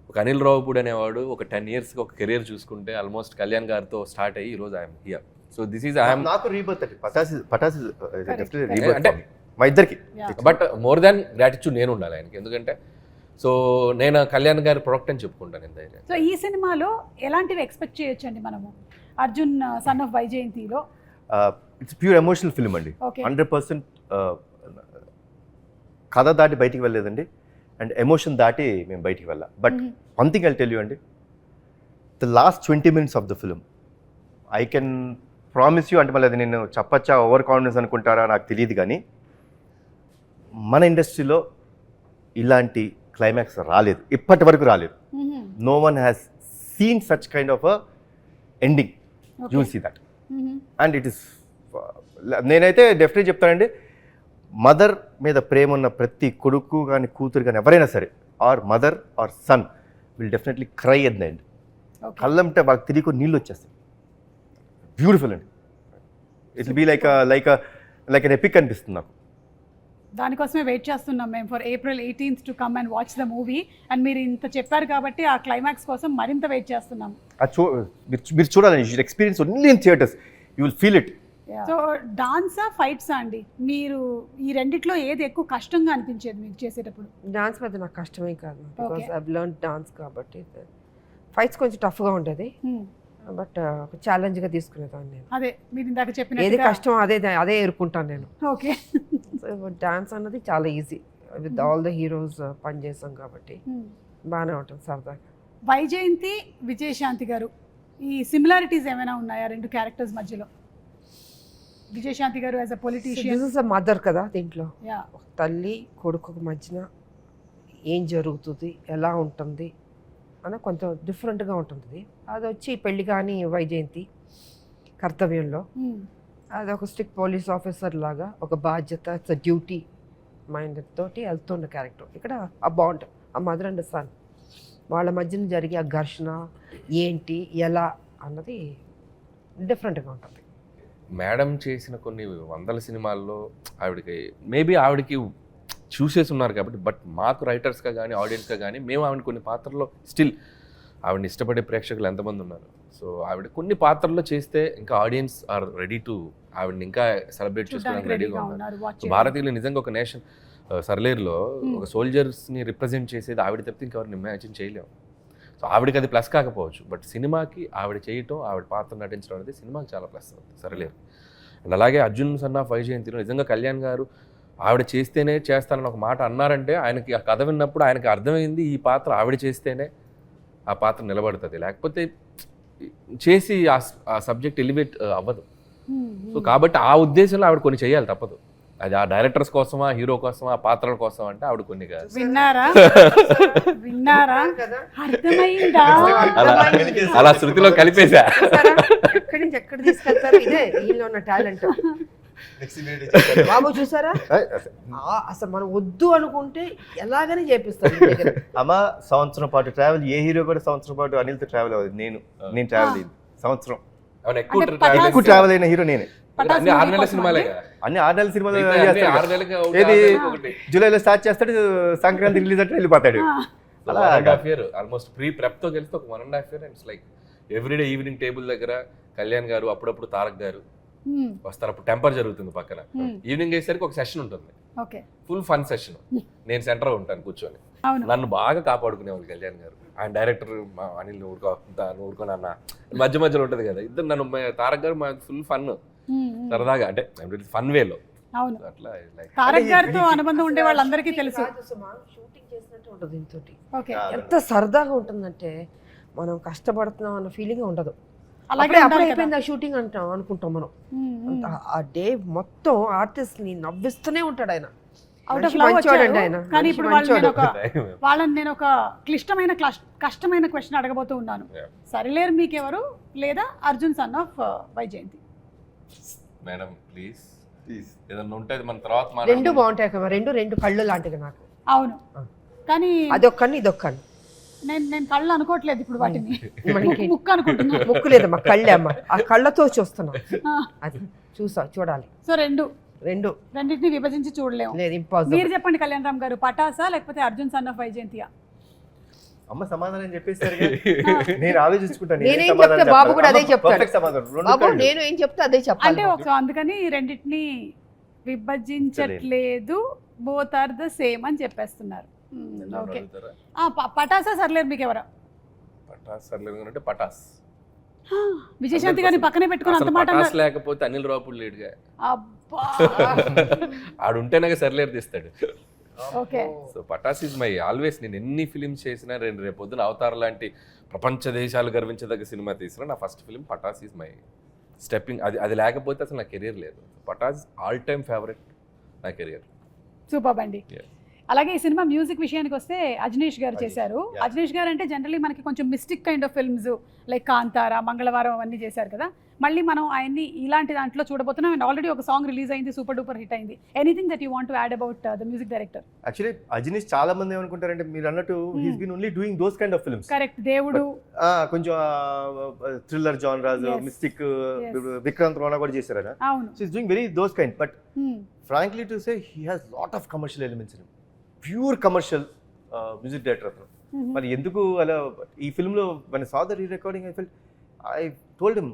ఒక అనిల్ రావుపూడి అనేవాడు ఒక 10 yearsకి ఒక కెరీర్ చూసుకుంటే ఆల్మోస్ట్ కళ్యాణ్ గారితో స్టార్ట్ అయ్యి ఈరోజు I'm here. So this is I'm నాకు రీబర్త్ అండి. పటాసి Correct. అంటే మా ఇద్దరికి. బట్ మోర్ దాన్ గ్రాటిట్యూడ్ నేను ఉండాలి ఆయనకి. ఎందుకంటే సో నేను కళ్యాణ్ గారి ప్రొడక్ట్ అని చెప్పుకుంటాను నేను ధైర్యం. సో ఈ సినిమాలో ఎలాంటివి ఎక్స్పెక్ట్ చేయొచ్చు అండి మనము అర్జున్ సన్ ఆఫ్ వైజయంతిలో? ఇట్స్ ప్యూర్ ఎమోషనల్ ఫిల్మ్ అండి. ఓకే. 100% కథ దాటి బయటికి వెళ్ళలేదండి, అండ్ ఎమోషన్ దాటి మేము బయటికి వెళ్ళాం. But one thing I tell you అండి, the last 20 minutes of the film I can promise you, అంటే మళ్ళీ అది నేను చెప్పచ్చా ఓవర్ కాన్ఫిడెన్స్ అనుకుంటారా నాకు తెలియదు, కానీ మన ఇండస్ట్రీలో ఇలాంటి క్లైమాక్స్ రాలేదు, ఇప్పటి వరకు రాలేదు. No one has seen such kind of a ending. You will see that. And it is, నేనైతే డెఫినెట్లీ చెప్తానండి, మదర్ మీద ప్రేమ ఉన్న ప్రతి కొడుకు కానీ కూతురు కానీ ఎవరైనా సరే, or mother or son will definitely cry at the end. కళ్ళంటే వాళ్ళకి తిరిగి నీళ్ళు వచ్చేస్తాయి. బ్యూటిఫుల్ అండి. It will be like an epic అనిపిస్తుంది నాకు. దానికోసమే వెయిట్ చేస్తున్నాం మేము for April 18th to come and watch the movie. And మీరు ఇంత చెప్పారు కాబట్టి ఆ క్లైమాక్స్ కోసం మరింత వెయిట్ చేస్తున్నాం. మీరు చూడాలండి, you should experience only in theatres, you will feel it. So డాన్సా ఫైట్సా అండి, మీరు ఈ రెండిట్లో ఏది ఎక్కువ కష్టంగా అనిపించేది మీకు చేసేటప్పుడు? డాన్స్ పెద్ద నాకు కష్టమే కాదు, బికాస్ ఐ లెర్న్ డాన్స్ కాబట్టి. ఫైట్స్ కొంచెం టఫ్గా ఉంటుంది, బట్ ఒక ఛాలెంజ్గా తీసుకునేదాన్ని నేను. అదే మీరు ఇందాక ఏది చెప్పిన కష్టం అదే ఎదుర్కొంటాను నేను. ఓకే. డాన్స్ అన్నది చాలా easy, with all the heroes పనిచేస్తాం కాబట్టి బాగానే ఉంటుంది సరదాగా. వైజయంతి, విజయశాంతి గారు, ఈ సిమిలారిటీస్ ఏమైనా ఉన్నాయా రెండు క్యారెక్టర్స్ మధ్యలో? విజయశాంతి గారు as a politician, this is a mother కదా, దీంట్లో యా, ఒక తల్లి కొడుకు మధ్యన ఏం జరుగుతుంది, ఎలా ఉంటుంది అని కొంచెం డిఫరెంట్గా ఉంటుంది. అది వచ్చి పెళ్లి కానీ వైజయంతి కర్తవ్యంలో అది ఒక స్ట్రిక్ట్ పోలీస్ ఆఫీసర్ లాగా ఒక బాధ్యత, ఇట్స్ డ్యూటీ మైండ్ తోటి వెళ్తున్న క్యారెక్టర్. ఇక్కడ ఆ బాండ్, ఆ మదర్ అండ్ సన్ వాళ్ళ మధ్యన జరిగే ఆ ఘర్షణ ఏంటి ఎలా అన్నది డిఫరెంట్గా ఉంటుంది. మేడం చేసిన కొన్ని వందల సినిమాల్లో ఆవిడకి చూసేసి ఉన్నారు కాబట్టి, బట్ మాకు రైటర్స్గా కానీ ఆడియన్స్గా కానీ మేము ఆవిడ కొన్ని పాత్రల్లో స్టిల్ ఆవిడని ఇష్టపడే ప్రేక్షకులు ఎంతమంది ఉన్నారు. సో ఆవిడ కొన్ని పాత్రల్లో చేస్తే ఇంకా ఆడియన్స్ ఆర్ రెడీ టు ఆవిడని ఇంకా సెలబ్రేట్ చేసుకోవడానికి రెడీగా ఉన్నారు. భారతీయులు నిజంగా ఒక నేషన్, సర్లేరులో ఒక సోల్జర్స్ని రిప్రజెంట్ చేసేది ఆవిడ తప్పితే ఇంకెవరిని ఇమాజిన్ చేయలేము. సో ఆవిడకి అది ప్లస్ కాకపోవచ్చు, బట్ సినిమాకి ఆవిడ చేయటం, ఆవిడ పాత్ర నటించడం అనేది సినిమాకి చాలా ప్లస్ అవుతుంది సర్లేరు. అండ్ అలాగే అర్జున్ సన్ ఆఫ్ వైజయంతిలో నిజంగా కళ్యాణ్ గారు ఆవిడ చేస్తేనే చేస్తానని ఒక మాట అన్నారంటే ఆయనకి ఆ కథ విన్నప్పుడు ఆయనకి అర్థమైంది ఈ పాత్ర ఆవిడ చేస్తేనే ఆ పాత్ర నిలబడుతుంది, లేకపోతే చేసి ఆ సబ్జెక్ట్ ఎలివేట్ అవ్వదు. సో కాబట్టి ఆ ఉద్దేశంలో ఆవిడ కొన్ని చేయాలి, తప్పదు. అది ఆ డైరెక్టర్స్ కోసమా, హీరో కోసమా, పాత్రల కోసం అంటే ఆవిడ కొన్ని కాదు. విన్నారా అర్థమైందా? అలా శృతిలో కలిపేశా. ఎక్కడి నుంచి ఎక్కడ తీసుకెళ్తారు, ఇదే వీళ్ళు ఉన్న టాలెంట్. బాబు చూసారా, అసలు మనం వద్దు అనుకుంటే ఎలాగని చేపిస్తాను. అమ్మ సంవత్సరం పాటు ట్రావెల్, ఏ హీరో కూడా సంవత్సరం పాటు అనిల్తో ట్రావెల్ అవ్వదు. నేను ట్రావెల్ అయింది సంవత్సరం. ఎక్కువ ట్రావెల్ అయిన హీరో నేనే. అన్ని 6 నెలల సినిమాలే, అన్ని 6 నెలల సినిమాలు. ఏది జూలైలో స్టార్ట్ చేస్తాడు, సంక్రాంతి రిలీజ్ అంటే వెళ్ళిపోతాడు. ఆల్మోస్ట్ ప్రెప్ తో కలిసి ఒక 1.5 years. It's like everyday evening table దగ్గర కళ్యాణ్ గారు, అప్పుడప్పుడు తారక్ గారు వస్తారు. అప్పుడు టెంపర్ జరుగుతుంది పక్కన. ఈవినింగ్ అయ్యేసరికి ఒక సెషన్ ఉంటుంది, ఫుల్ ఫన్ సెషన్. నేను సెంటర్ ఉంటాను కూర్చొని. నన్ను బాగా కాపాడుకునేవాళ్ళు కళ్యాణ్ గారు. ఆయన డైరెక్టర్ అనిల్ ఊరుకోని అన్న మధ్యలో ఉంటుంది కదా, ఇద్దరు నన్ను తారక్ గారు ఫుల్ ఫన్ సరదాగా, అంటే ఫన్ వేలో అవును, అట్లా లైక్ తారక్ గారితో అనుబంధం ఉండే వాళ్ళందరికీ తెలుసు. షూటింగ్ చేసినట్టు ఉంటుంది ఇంతోటి. ఓకే, ఎంత సరదాగా ఉంటుందంటే మనం కష్టపడుతున్నాం అన్న ఫీలింగ్ ఉండదు. అలాగే అప్పుడే ఉండాలి కదా. అయిపోయింది ఆ షూటింగ్ అనుకుంటాం మనం. ఆ డే మొత్తం ఆర్టిస్ట్ ని నవ్విస్తూనే ఉంటాడు ఆయన. అవుట్ ఆఫ్ మనిషి లవ్ మంచోడండి వచ్చారు. ఆయన. కానీ మనిషి ఇప్పుడు మంచోడు. వాళ్ళని నేను ఒక కష్టమైన క్వశ్చన్ అడగబోతూ ఉన్నాను. Yeah. సరిలేరు మీకెవరు లేదా Arjun son of Vyjayanthi? Madam please Please. ఏదన్నా ఉంటే మన తర్వాత రెండు బాగుంటాయి కదా, రెండు కళ్ళు లాంటివి నాకు. అవును, కానీ అదొక్కని ఇదొక్కని. నేను కళ్ళు అనుకోవట్లేదు ఇప్పుడు వాటిని, మనకి ముక్కు అనుకుంటున్నాను. ముక్కు లేదమ్మా, కళ్ళే అమ్మ. ఆ కళ్ళతో చూస్తున్నాం, ఆ, అది చూడాలి. సో రెండింటిని విభజించి చూడలేము. లేదు, ఇంపాసిబుల్. మీరు చెప్పండి కళ్యాణ్ రామ్ గారు, పటాసా లేకపోతే అర్జున్ సన్ ఆఫ్ వైజయంతియా? అమ్మ సమాధానం చెప్పేస్తారు. నేను ఆలోచించుకుంటాను. నేనేం చెప్తే బాబు కూడా అదే చెప్తాడు. Perfect సమాధానం. రెండు బాబు కళ్ళు. నేను ఏం చెప్తే అదే చెప్పాలి. అంటే ఒక అందుకని రెండింటిని విభజించట్లేదు, బోత్ ఆర్ ద సేమ్ అని చెప్పేస్తున్నారు. ఓకే, పటాసా సర్లేరు మీకు ఎవరా? పటాస్ సర్లేదు అంటే పటాస్. విజయశాంతి గారిని పక్కనే పెట్టుకుని అంత అసలు మాట పటాస్ అన్నారు. లేకపోతే అనిల్ రావుపూడి లేడుగా. అబ్బా, ఆడుంటేనే సర్లేరు తీస్తాడు. Okay. So Pataas is my always. నేను ఎన్ని ఫిలిమ్స్ చేసినా, రేపు పొద్దున అవతార్ లాంటి ప్రపంచ దేశాలు గర్వించదగ్గ సినిమా తీసినా నా first film Pataas is my stepping. అది లేకపోతే అసలు నా కెరీర్ లేదు. పటాస్ ఆల్ టైమ్ ఫేవరెట్ నా కెరియర్. సూపర్ అండి. అలాగే ఈ సినిమా మ్యూజిక్ విషయానికి వస్తే అజనీష్ గారు చేశారు. Yeah. అజనీష్ గారు అంటే జనరలీ మనకి కొంచెం mystic kind of films like Kantara, మంగళవారం అవన్నీ చేశారు కదా. మళ్ళీ మనం ఆయన్ని ఇలాంటి దాంట్లో చూడబోతున్నాం. అండ్ ఆల్రెడీ ఒక సాంగ్ రిలీజ్ అయింది, సూపర్ డూపర్ హిట్ అయింది. Anything that you want to add about the music director? Actually Ajaneesh చాలా మంది ఏమనుకుంటారంటే మీరు అన్నట్టు he's been only doing those kind of films. Correct, దేవుడు కొంచెం థ్రిల్లర్ జానరాస్, Yes. Mystic, Yes. Vikrant Rona కూడా చేశారు ఆయన. అవును. So is doing very those kind. But frankly to say he has lot of commercial elements in him. Pure commercial music director అతను. మరి ఎందుకు అలా ఈ ఫిల్మ్లో మన saw the re recording I told him,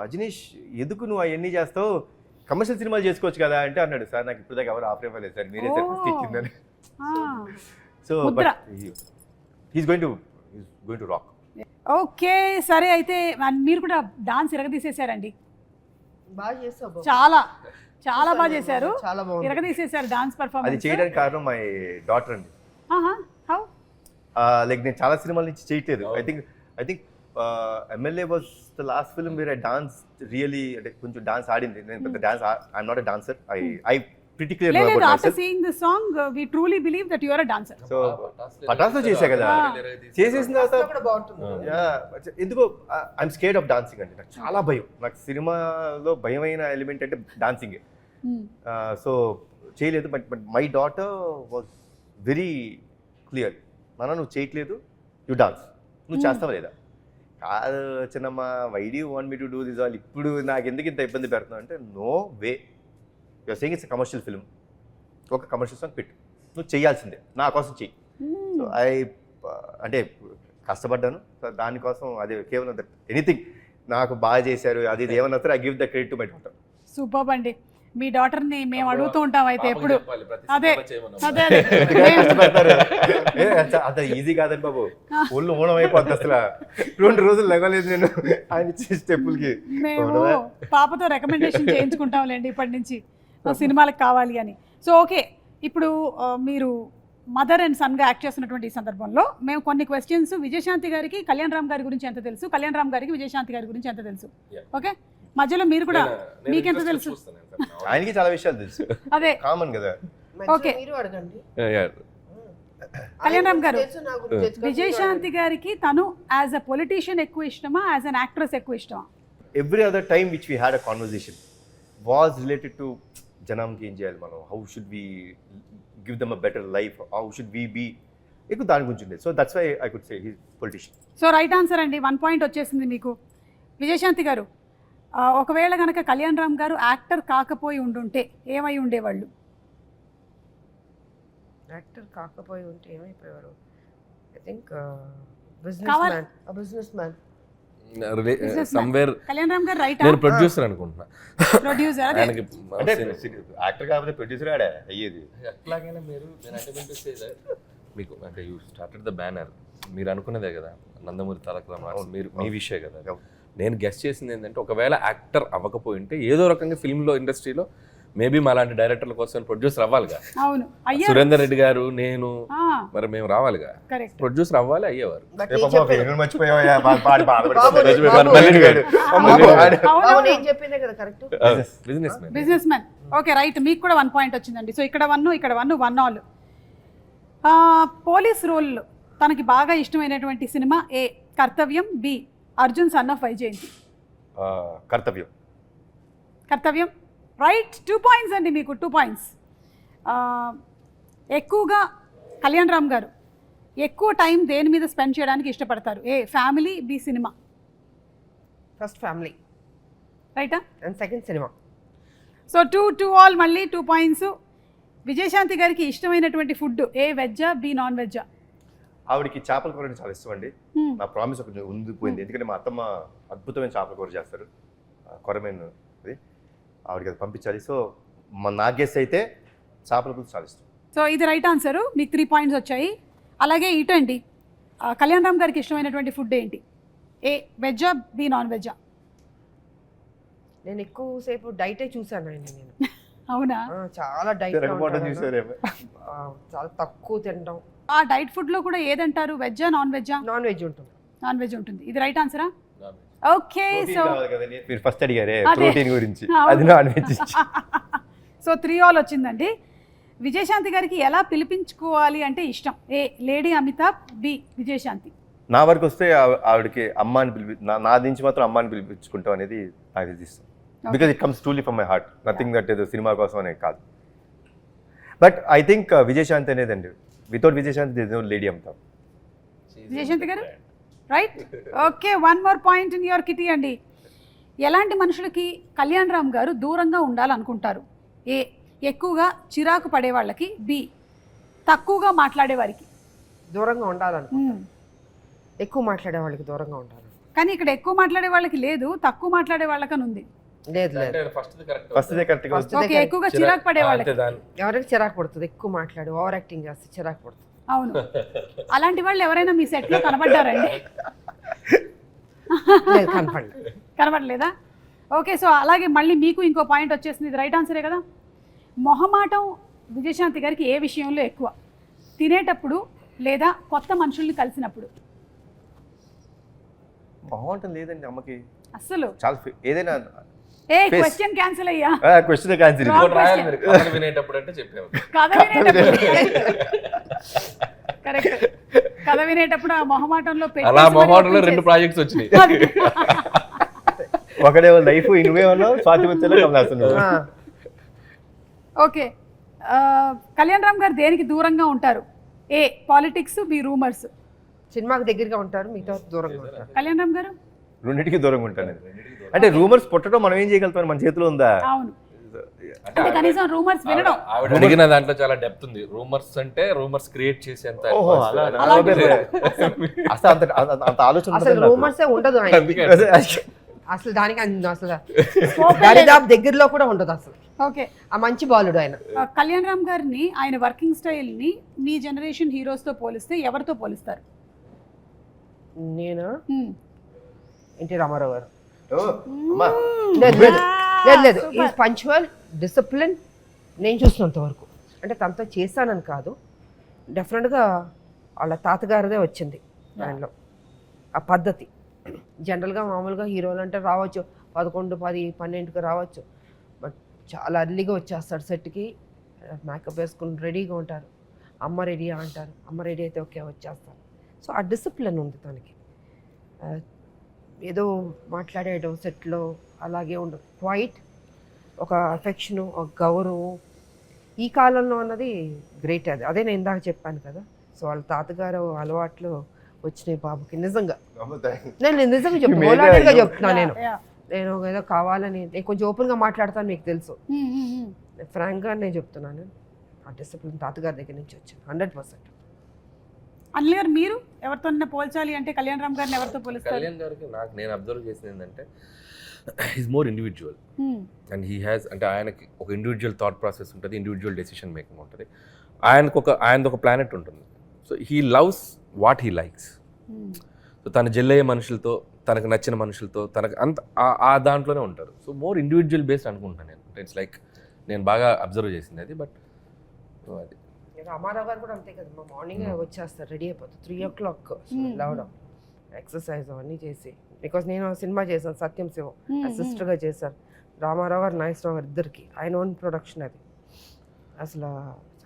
Ajaneesh ఎందుకు నువ్వు అవన్నీ చేస్తావు, కమర్షియల్ సినిమాలు చేసుకోవచ్చు కదా అంటే అన్నాడు, సార్ నాకు ఇప్పుడు దాకా ఎవరు ఆఫర్ ఇవ్వలేదు సార్, మీరే సార్ ఫస్ట్ ఇచ్చిందని. So but he's going to rock. Okay, సరే అయితే మీరు కూడా డాన్స్ ఇరగదీసేశారండి. బాగా చేస్తావు. చాలా బాగా చేశారు. చాలా బాగుంది. ఇరగదీసేశారు డాన్స్ అది పర్ఫార్మెన్స్. చేయడానికి కారణం మై డాటర్ అండి. హౌ? లైక్ నేను చాలా సినిమాల నుంచి చేయట్లేదు. I think MLA was the last film where I dance really, అంటే కొంచెం డాన్స్ ఆడింది. నేను పెద్ద dance I'm not a dancer. I pretty clear లేదు, about after myself. Seeing this song we truly believe that you are a dancer. So పటాస్లో చేశా కదా, చేసేసిన తర్వాత కూడా బాగుంటుంది. ఎందుకో ఐఎమ్ స్కేర్డ్ ఆఫ్ డాన్సింగ్ అండి. నాకు చాలా భయం. నాకు సినిమాలో భయమైన ఎలిమెంట్ అంటే డాన్సింగే. సో చేయలేదు. But my daughter was very clear, నువ్వు చేయట్లేదు, యూ డాన్స్, నువ్వు చేస్తావా లేదా? కాదు చిన్నమ్మ, why do you want me to do this all, ఇప్పుడు నాకు ఎందుకు ఇంత ఇబ్బంది పెడుతున్నావు అంటే, no way, you're saying it's commercial film, ఒక కమర్షియల్ సాంగ్ పెట్టు, నువ్వు చేయాల్సిందే, నా కోసం చెయ్యి. సో అంటే కష్టపడ్డాను. సో దానికోసం అదే కేవలం దట్ ఎనీథింగ్ నాకు బాగా చేశారు అది ఇది ఏమన్నా సరే I give the credit to my daughter. Super అండి. మీ డాటర్ని మేము అడుగుతూ ఉంటాం అయితే ఎప్పుడు. అదే అదే అంత ఈజీ కాదండి బాబు, ఒళ్ళు ఓనం అయిపోద్ది అసలు. 2 రోజులు లెగలేదు నేను ఆయన ఇచ్చే స్టెప్పులకి. మేము పాపతో రికమెండేషన్ చేయించుకుంటాంలేండి ఇప్పటి నుంచి సినిమాలకు కావాలి అని. సో ఓకే, ఇప్పుడు మీరు మదర్ అండ్ సన్గా యాక్ట్ చేస్తున్నటువంటి ఈ సందర్భంలో మేము కొన్ని క్వశ్చన్స్, విజయశాంతి గారికి కళ్యాణ్ రామ్ గారి గురించి ఎంత తెలుసు, కళ్యాణ్ రామ్ గారికి విజయశాంతి గారి గురించి ఎంత తెలుసు, ఓకే మధ్యలో మీరు కూడా మీకెంత తెలుసు? ఆయనకి చాలా విషయాలు తెలుసు, అదే కామన్ కదా. ఓకే, మీరు అడగండి. కళ్యాణ్ రామ్ గారు, తెలుసు నా గురించి తెలుసు. విజయశాంతి గారికి తను యాజ్ అ పొలిటీషియన్ ఎక్కువ ఇష్టమా, యాజ్ అన్ యాక్ట్రెస్ ఎక్కువ ఇష్టమా? Every other time which we had a conversation was related to జనంకి ఏం చేయాలి మనం, how should we give them a better life, how should we be, ఎక్కువ దాని గురించి ఉండేది. So that's why I could say he politician. So right answer అండి, 1 point వచ్చేసింది మీకు. విజయశాంతి గారు, ఒకవేళ కనుక కళ్యాణ్ రామ్ గారు యాక్టర్ కాకపోయి ఉండుంటే ఏమై ఉండేవాళ్ళు? యాక్టర్ కాకపోయి ఉంటే ఏమైపోయారు? I think businessman. Somewhere Kalyan Ram garu right నేను ప్రొడ్యూసర్ అనుకుంటున్నా. ప్రొడ్యూసర్ అదే ఆయనకి అంటే యాక్టర్ కాకపోతే ప్రొడ్యూసర్ ఆడే అయ్యేది. ఎట్లాగైనా మీరు మీకు అంటే యూ స్టార్టెడ్ ద బ్యానర్, మీరు అనుకున్నదే కదా నందమూరి తారక రామారావు, మీరు మీ విషయం కదా. నేను గెస్ట్ చేసింది ఏంటంటే, ఒకవేళ యాక్టర్ అవ్వకపోయింటే ఏదో రకంగా ఫిల్మ్లో ఇండస్ట్రీలో మేబీ మా లాంటి డైరెక్టర్ల కోసం ప్రొడ్యూసర్ అవ్వాలిగా. అవును అయ్యా సురేందర్ రెడ్డి గారు, నేను, మరి మేము రావాలిగా, కరెక్ట్. ప్రొడ్యూసర్ అవ్వాలి, అయ్యేవారు. బట్ ఏ నేను పాపం, చెప్పేది- నేను మర్చిపోయావా? బాధ బాబు, మళ్ళీ గాడు. అమ్మో, ఆడు. బాబు, నేను చెప్పిందే కదా correct. Business man. Business man. Okay right, మీకు కూడా 1 పాయింట్ వచ్చిందండి. సో ఇక్కడ 1 ఇక్కడ 1 ఆల్. పోలీస్ రోల్ తనకి బాగా ఇష్టమైనటువంటి సినిమా A Kartavyam, B Arjun son of Vyjayanthi. Kartavyam. Kartavyam right. 2 points అండి మీకు, 2 పాయింట్స్. ఎక్కువగా కళ్యాణ్ రామ్ గారు ఎక్కువ టైం దేని మీద స్పెండ్ చేయడానికి ఇష్టపడతారు? A family, B cinema. First family రైటా? And second cinema. So 2 all, మళ్ళీ 2 పాయింట్స్. విజయశాంతి గారికి ఇష్టమైనటువంటి ఫుడ్ ఏ వెజ్జా, బి నాన్ వెజ్జా? ఆవిడకి చేపల కూర అంటే చాలా ఇష్టం అండి. నా ప్రామిస్ కొంచెం ఉండిపోయింది, ఎందుకంటే మా అత్తమ్మ అద్భుతమైన చేపల కూర చేస్తారు, కొరమేన్ అది, ఆవిడకి అది పంపించాలి. సో నా గెస్ అయితే చేపల కూర చాలా ఇష్టం. సో ఇది రైట్ ఆన్సరు, మీకు 3 పాయింట్స్ వచ్చాయి. అలాగే ఇటండి, కళ్యాణ్ రామ్ గారికి ఇష్టమైనటువంటి ఫుడ్ ఏంటి? ఏ వెజ్జా, బి నాన్ వెజ్జా? నేను ఎక్కువసేపు డైటే చూసాను ఆయన. నేను అవునా? చాలా డైట్ చూసారేమో. చాలా తక్కువ తినడం. ఆ డైట్ ఫుడ్లో కూడా ఏదంటారు, వెజ్జా నాన్ వెజ్జా? నాన్ వెజ్ ఉంటుంది. నాన్ వెజ్ ఉంటుంది. ఇది రైట్ ఆన్సరా? ఓకే. సో మీరు ఫస్ట్ అడిగారే అదే. ప్రోటీన్ గురించి, అవును. అది నాన్ వెజ్. సో 3 ఆల్ వచ్చిందండి. విజయశాంతి గారికి ఎలా పిలిపించుకోవాలి అంటే ఇష్టం? ఏ లేడీ అమితాబ్, బి విజయశాంతి. నా వరకు వస్తే ఆవిడకి అమ్మ అని నా నుంచి మాత్రం అమ్మ అని పిలిపించుకుంటాం అనేది నాకు ఇది ఇష్టం. Because it comes truly from my heart, nothing that ఏదో సినిమా కోసం అనేది కాదు. బట్ ఐ థింక్ విజయశాంతి అనేదండి, without Vijayashanti this no lady Amitabh. Vijayashanti garu right. Okay, 1 more point in your kitty అండి. ఎలాంటి మనుషులకి కళ్యాణ్ రామ్ గారు దూరంగా ఉండాలనుకుంటారు? ఏ ఎక్కువగా చిరాకు పడే వాళ్ళకి, బి తక్కువగా మాట్లాడే వారికి. దూరంగా ఉండాలను. ఎక్కువ మాట్లాడే వాళ్ళకి దూరంగా ఉండాలి. కానీ ఇక్కడ ఎక్కువ మాట్లాడే వాళ్ళకి లేదు, తక్కువ మాట్లాడే వాళ్ళకని ఉంది. లేదు లేదు, ఫస్ట్ దే కరెక్ట్ గా First ఓకే, ఎక్కువగా చిరాకు పడే వాళ్ళకి. ఎవరికి చిరాకు పడుతుంది? ఎక్కువ మాట్లాడి ఓవర్ యాక్టింగ్ చేస్తే చిరాకు పడుతుంది. అవును, అలాంటి వాళ్ళు ఎవరైనా మీ సెట్లో కనబడ్డారండి? లేదు, కనపడలేదు. కనబడలేదా? ఓకే, సో అలాగే మళ్ళీ మీకు ఇంకో పాయింట్ వచ్చేసింది. ఇది రైట్ ఆన్సరే కదా. మొహమాటం విజయశాంతి గారికి ఏ విషయంలో ఎక్కువ? తినేటప్పుడు లేదా కొత్త మనుషుల్ని కలిసినప్పుడు? బాగుంటుంది లేదండి అమ్మకి అస్సలు చాలా ఏదైనా ఏ Face. క్వశ్చన్ క్యాన్సిల్ అయ్యా. Question cancel. Wrong. రాయాలి మీరు కథలు వినేటప్పుడు అంటే చెప్పాము. కథ వినేటప్పుడు కరెక్ట్, కథ వినేటప్పుడు ఆ మొహమాటంలో అలా పెట్టేసి మరి మొహమాటంలో open 2 చేసి- ప్రాజెక్ట్స్ వచ్చినాయి. అది. ఒకడే లైఫ్ నువ్వేమన్నా స్వాతి వచ్చేలా కమలాస్తున్నావు. ఓకే, కళ్యాణ్ రామ్ గారు దేనికి దూరంగా ఉంటారు? ఏ పాలిటిక్స్, బి రూమర్స్. సినిమాకి దగ్గరగా ఉంటారు, మిగతా దూరంగా ఉంటారు. కళ్యాణ్ రామ్ గారు రెండింటికి దూరంగా ఉంటాను నేను. అంటే రూమర్స్ పుట్టడం మనం ఏం చేయగలుగుతాం, మన చేతిలో ఉందా? అవును, అంటే కనీసం రూమర్స్ వినడం. ఆవిడ అడిగిన దాంట్లో చాలా డెప్త్ ఉంది. రూమర్స్ అంటే రూమర్స్ క్రియేట్ చేసేంత ఓహో, అలా అలాంటివి కూడా. అసలు అంత ఆలోచన అసలు ఉండదు నాకు. రూమర్సే ఉండదు ఆయన. అసలు దానికి అసలు Scope ఏ లేదు. దరిదాపు దగ్గరలో కూడా ఉండదు అసలు. ఓకే, ఆ మంచి బాలుడు ఆయన. కళ్యాణ్ రామ్ గారిని, ఆయన వర్కింగ్ స్టైల్ని మీ జనరేషన్ హీరోస్తో పోలిస్తే ఎవరితో పోలిస్తారు? నేను Hmm. ఎన్టీ రామారావు గారు. ఓ, అమ్మా. లేదు లేదు లేదు లేదు, Super. Is punctual, discipline. నేను చూసినంత వరకు, అంటే తనతో చేశానని కాదు, డెఫినెట్గా వాళ్ళ తాతగారిదే వచ్చింది దానిలో ఆ పద్ధతి. జనరల్గా మామూలుగా హీరోలు అంటే రావచ్చు 11, 10, 12కి రావచ్చు, బట్ చాలా అర్లీగా వచ్చేస్తాడు సెట్కి. మేకప్ వేసుకుని రెడీగా ఉంటారు. అమ్మ రెడీ అంటారు, అమ్మ రెడీ అయితే ఓకే వచ్చేస్తారు. సో ఆ డిసిప్లిన్ ఉంది తనకి. ఏదో మాట్లాడేయడం సెట్లో అలాగే ఉండదు. క్వైట్, ఒక అఫెక్షను, ఒక గౌరవం ఈ కాలంలో అన్నది గ్రేట్. అదే నేను ఇందాక చెప్పాను కదా. సో వాళ్ళ తాతగారు అలవాట్లు వచ్చినాయి బాబుకి. నిజంగా నేను నిజంగా చెప్తాను, ఓలాటిగా చెప్తున్నాను. నేను ఏదో కావాలని, నేను కొంచెం ఓపెన్గా మాట్లాడతాను, మీకు తెలుసు. ఫ్రాంక్గా నేను చెప్తున్నాను, ఆ డిసిప్లిన్ తాతగారి దగ్గర నుంచి వచ్చింది 100%. అనిల్ గారు, మీరు ఎవరితో పోల్చాలి అంటే కళ్యాణ్ రామ్ గారిని ఎవరితో పోలిస్తారు? కళ్యాణ్ గారికి నేను అబ్జర్వ్ చేసింది ఏంటంటే is more individual and he has, అంటే ఆయనకి ఒక ఇండివిజువల్ థాట్ ప్రాసెస్ ఉంటుంది, ఇండివిజువల్ డెసిషన్ మేకింగ్ ఉంటుంది. ఆయనది ఒక ప్లానెట్ ఉంటుంది. So he loves what he likes. So తన జెల్లయ్యే మనుషులతో, తనకు నచ్చిన మనుషులతో, తనకు అంత ఆ దాంట్లోనే ఉంటారు. సో మోర్ ఇండివిజువల్ బేస్డ్ అనుకుంటాను నేను. ఇట్స్ లైక్ నేను బాగా అబ్జర్వ్ చేసింది అది. బట్ అది రామారావు గారు కూడా అంతే కదా, మా మార్నింగ్ వచ్చేస్తారు, రెడీ అయిపోతారు 3 o'clock లేవడం, ఎక్సర్సైజ్ అవన్నీ చేసి. బికాస్ నేను సినిమా చేశాను సత్యం శివం, సిస్టర్గా చేశాను. రామారావు గారు నాగేశ్వరరావు గారు ఇద్దరికి ఆయన ఓన్ ప్రొడక్షన్ అది. అసలు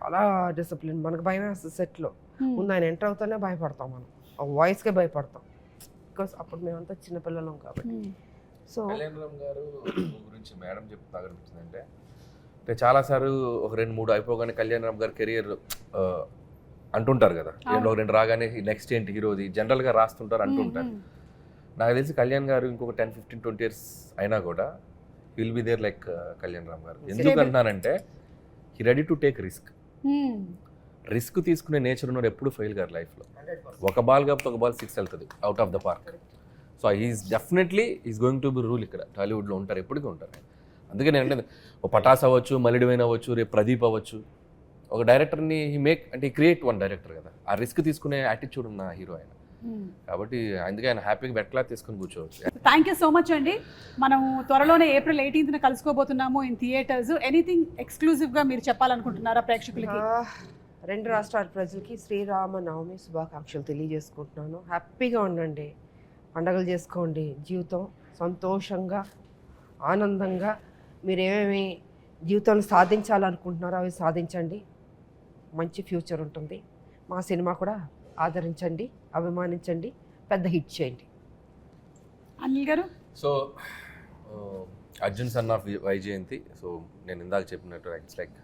చాలా డిసిప్లిన్, మనకు భయం వేస్తుంది సెట్లో. ముందు ఆయన ఎంటర్ అవుతానే భయపడతాం, మనం ఆ వాయిస్కే భయపడతాం, బికాస్ అప్పుడు మేమంతా చిన్నపిల్లలం కాబట్టి. సో కళ్యాణ్ రామ్ గారు గురించి మేడం చెప్తే నాకు అనిపించిందంటే, అంటే చాలాసార్లు ఒక 2-3 అయిపోగానే కళ్యాణ్ రామ్ గారి కెరియర్ అంటుంటారు కదా, ఒక 2 రాగానే నెక్స్ట్ ఏంటి హీరోది జనరల్గా రాస్తుంటారు అంటుంటారు. నాకు తెలిసి కళ్యాణ్ గారు ఇంకొక 10-15-20 years అయినా కూడా will be there like Kalyan Ram గారు. ఎందుకు అంటున్నానంటే, he ready to take risk తీసుకునే నేచర్ ఉన్నాడు, ఎప్పుడు ఫెయిల్ గారు లైఫ్లో. ఒక బాల్ కాబట్టి ఒక బాల్ 6 వెళ్తుంది out of the park. So he's definitely is going to be rule ఇక్కడ టాలీవుడ్లో ఉంటారు, ఎప్పటికీ ఉంటారు. అందుకే నేను అంటే ఒక పటాస్ అవ్వచ్చు, మలిడివైన్ అవ్వచ్చు, రేపు ప్రదీప్ అవ్వచ్చు, ఒక డైరెక్టర్ని అంటే క్రియేట్ వన్ డైరెక్టర్ కదా, ఆ రిస్క్ తీసుకునే యాటిట్యూడ్ ఉన్న హీరో ఆయన. కాబట్టి అందుకే ఆయన హ్యాపీగా బెట్లా తీసుకుని కూర్చోవచ్చు. థ్యాంక్ యూ సో మచ్ అండి. మనం త్వరలోనే April 18th కలుసుకోబోతున్నాము ఇన్ థియేటర్స్. ఎనీథింగ్ ఎక్స్క్లూజివ్గా మీరు చెప్పాలనుకుంటున్నారా ప్రేక్షకులకి? 2 రాష్ట్రాల ప్రజలకి శ్రీరామనవమి శుభాకాంక్షలు తెలియజేసుకుంటున్నాను. హ్యాపీగా ఉండండి, పండగలు చేసుకోండి, జీవితం సంతోషంగా ఆనందంగా మీరు ఏమేమి జీవితంలో సాధించాలనుకుంటున్నారో అవి సాధించండి, మంచి ఫ్యూచర్ ఉంటుంది. మా సినిమా కూడా ఆదరించండి, అభిమానించండి, పెద్ద హిట్ చేయండి. అనిల్ గారు? So Arjun son of Vyjayanthi, so నేను ఇందాక చెప్పినట్టు ఇట్స్ లైక్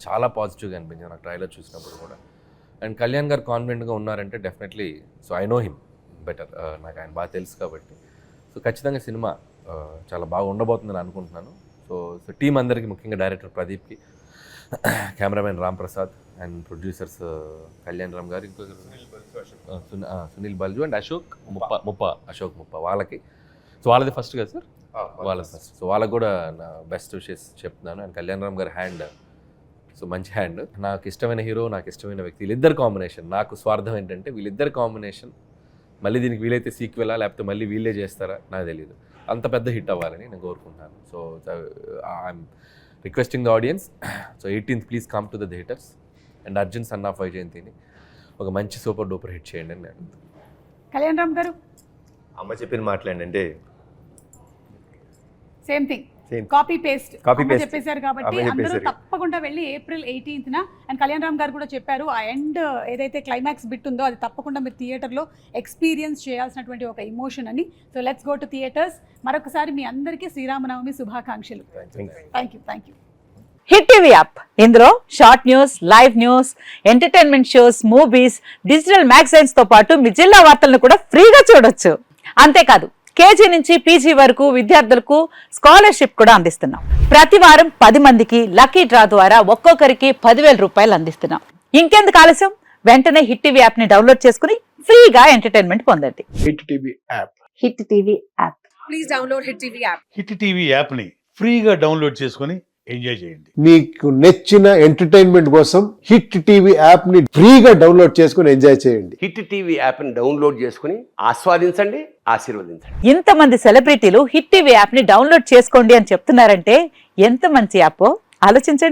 చాలా పాజిటివ్గా అనిపించింది నాకు ట్రైలర్ చూసినప్పుడు కూడా. అండ్ కళ్యాణ్ గారు కాన్ఫిడెంట్గా ఉన్నారంటే definitely, so I know him better, నాకు ఆయన బాగా తెలుసు కాబట్టి. సో ఖచ్చితంగా సినిమా చాలా బాగా ఉండబోతుందని అనుకుంటున్నాను. సో టీం అందరికీ, ముఖ్యంగా డైరెక్టర్ ప్రదీప్కి, cameraman Ram Prasad and producers Kalyan Ram garu, ఇంకో సునీల్ బల్జు అండ్ అశోక్ ముప్ప వాళ్ళకి. సో వాళ్ళది ఫస్ట్ కదా సార్? వాళ్ళ ఫస్ట్. సో వాళ్ళకి కూడా నా బెస్ట్ విషెస్ చెప్తున్నాను. అండ్ కళ్యాణ్ రామ్ గారి హ్యాండ్, సో మంచి హ్యాండ్. నాకు ఇష్టమైన హీరో, నాకు ఇష్టమైన వ్యక్తి, వీళ్ళిద్దరు కాంబినేషన్. నాకు స్వార్థం ఏంటంటే వీళ్ళిద్దరు కాంబినేషన్ మళ్ళీ దీనికి వీలైతే సీక్వెలా లేకపోతే మళ్ళీ వీళ్ళే చేస్తారా నాకు తెలియదు, అంత పెద్ద హిట్ అవ్వాలని నేను కోరుకుంటున్నాను. So I'm requesting the audience, so 18th please come to the theatres and Arjun son of వైజయంతిని ఒక మంచి సూపర్ డూపర్ హిట్ చేయండి అని నేను అడుగుతాను. కళ్యాణ్ రామ్ గారు? అమ్మ చెప్పిన మాట్లాడండి, సేమ్ థింగ్, కాపీ పేస్ట్ చెప్పేశారు కాబట్టి అమ్మ అందరూ చెప్పేశారు. తప్పకుండా వెళ్ళి April 18th and Kalyan Ram గారు కూడా చెప్పారు ఆ ఎండ్ ఏదైతే క్లైమాక్స్ బిట్ ఉందో అది తప్పకుండా మీరు థియేటర్లో ఎక్స్పీరియన్స్ చేయాల్సినటువంటి ఒక ఎమోషన్ అని. So let's go to theatres. మరొకసారి మీ అందరికీ శ్రీరామనవమి శుభాకాంక్షలు. Thank you. Hit TV app, ఇందులో short news, live news, entertainment shows, movies, digital magazines తో పాటు మీ జిల్లా వార్తలను కూడా ఫ్రీగా చూడొచ్చు. అంతేకాదు KG నుంచి PG వరకు విద్యార్థులకు స్కాలర్షిప్ కూడా అందిస్తున్నాం. ప్రతి వారం 10 మందికి లక్కీ డ్రా ద్వారా ఒక్కొక్కరికి 10,000 రూపాయలు అందిస్తున్నాం. ఇంకెందుకు ఆలస్యం, వెంటనే హిట్ టీవీ యాప్ ని డౌన్లోడ్ చేసుకుని ఫ్రీగా ఎంటర్టైన్మెంట్ పొందండి. Hit TV app. Hit TV app. Please download hit TV app. Hit TV app ని ఫ్రీగా డౌన్లోడ్ చేసుకొని ఎంజాయ్ చేయండి. మీకు నచ్చిన ఎంటర్టైన్మెంట్ కోసం హిట్ టీవీ యాప్ ని ఫ్రీగా డౌన్లోడ్ చేసుకుని ఎంజాయ్ చేయండి. హిట్ టీవీ యాప్ని డౌన్లోడ్ చేసుకుని ఆస్వాదించండి, ఆశీర్వదించండి. ఇంతమంది సెలబ్రిటీలు హిట్ టీవీ యాప్ ని డౌన్లోడ్ చేసుకోండి అని చెప్తున్నారంటే ఎంత మంచి యాప్ ఆలోచించండి.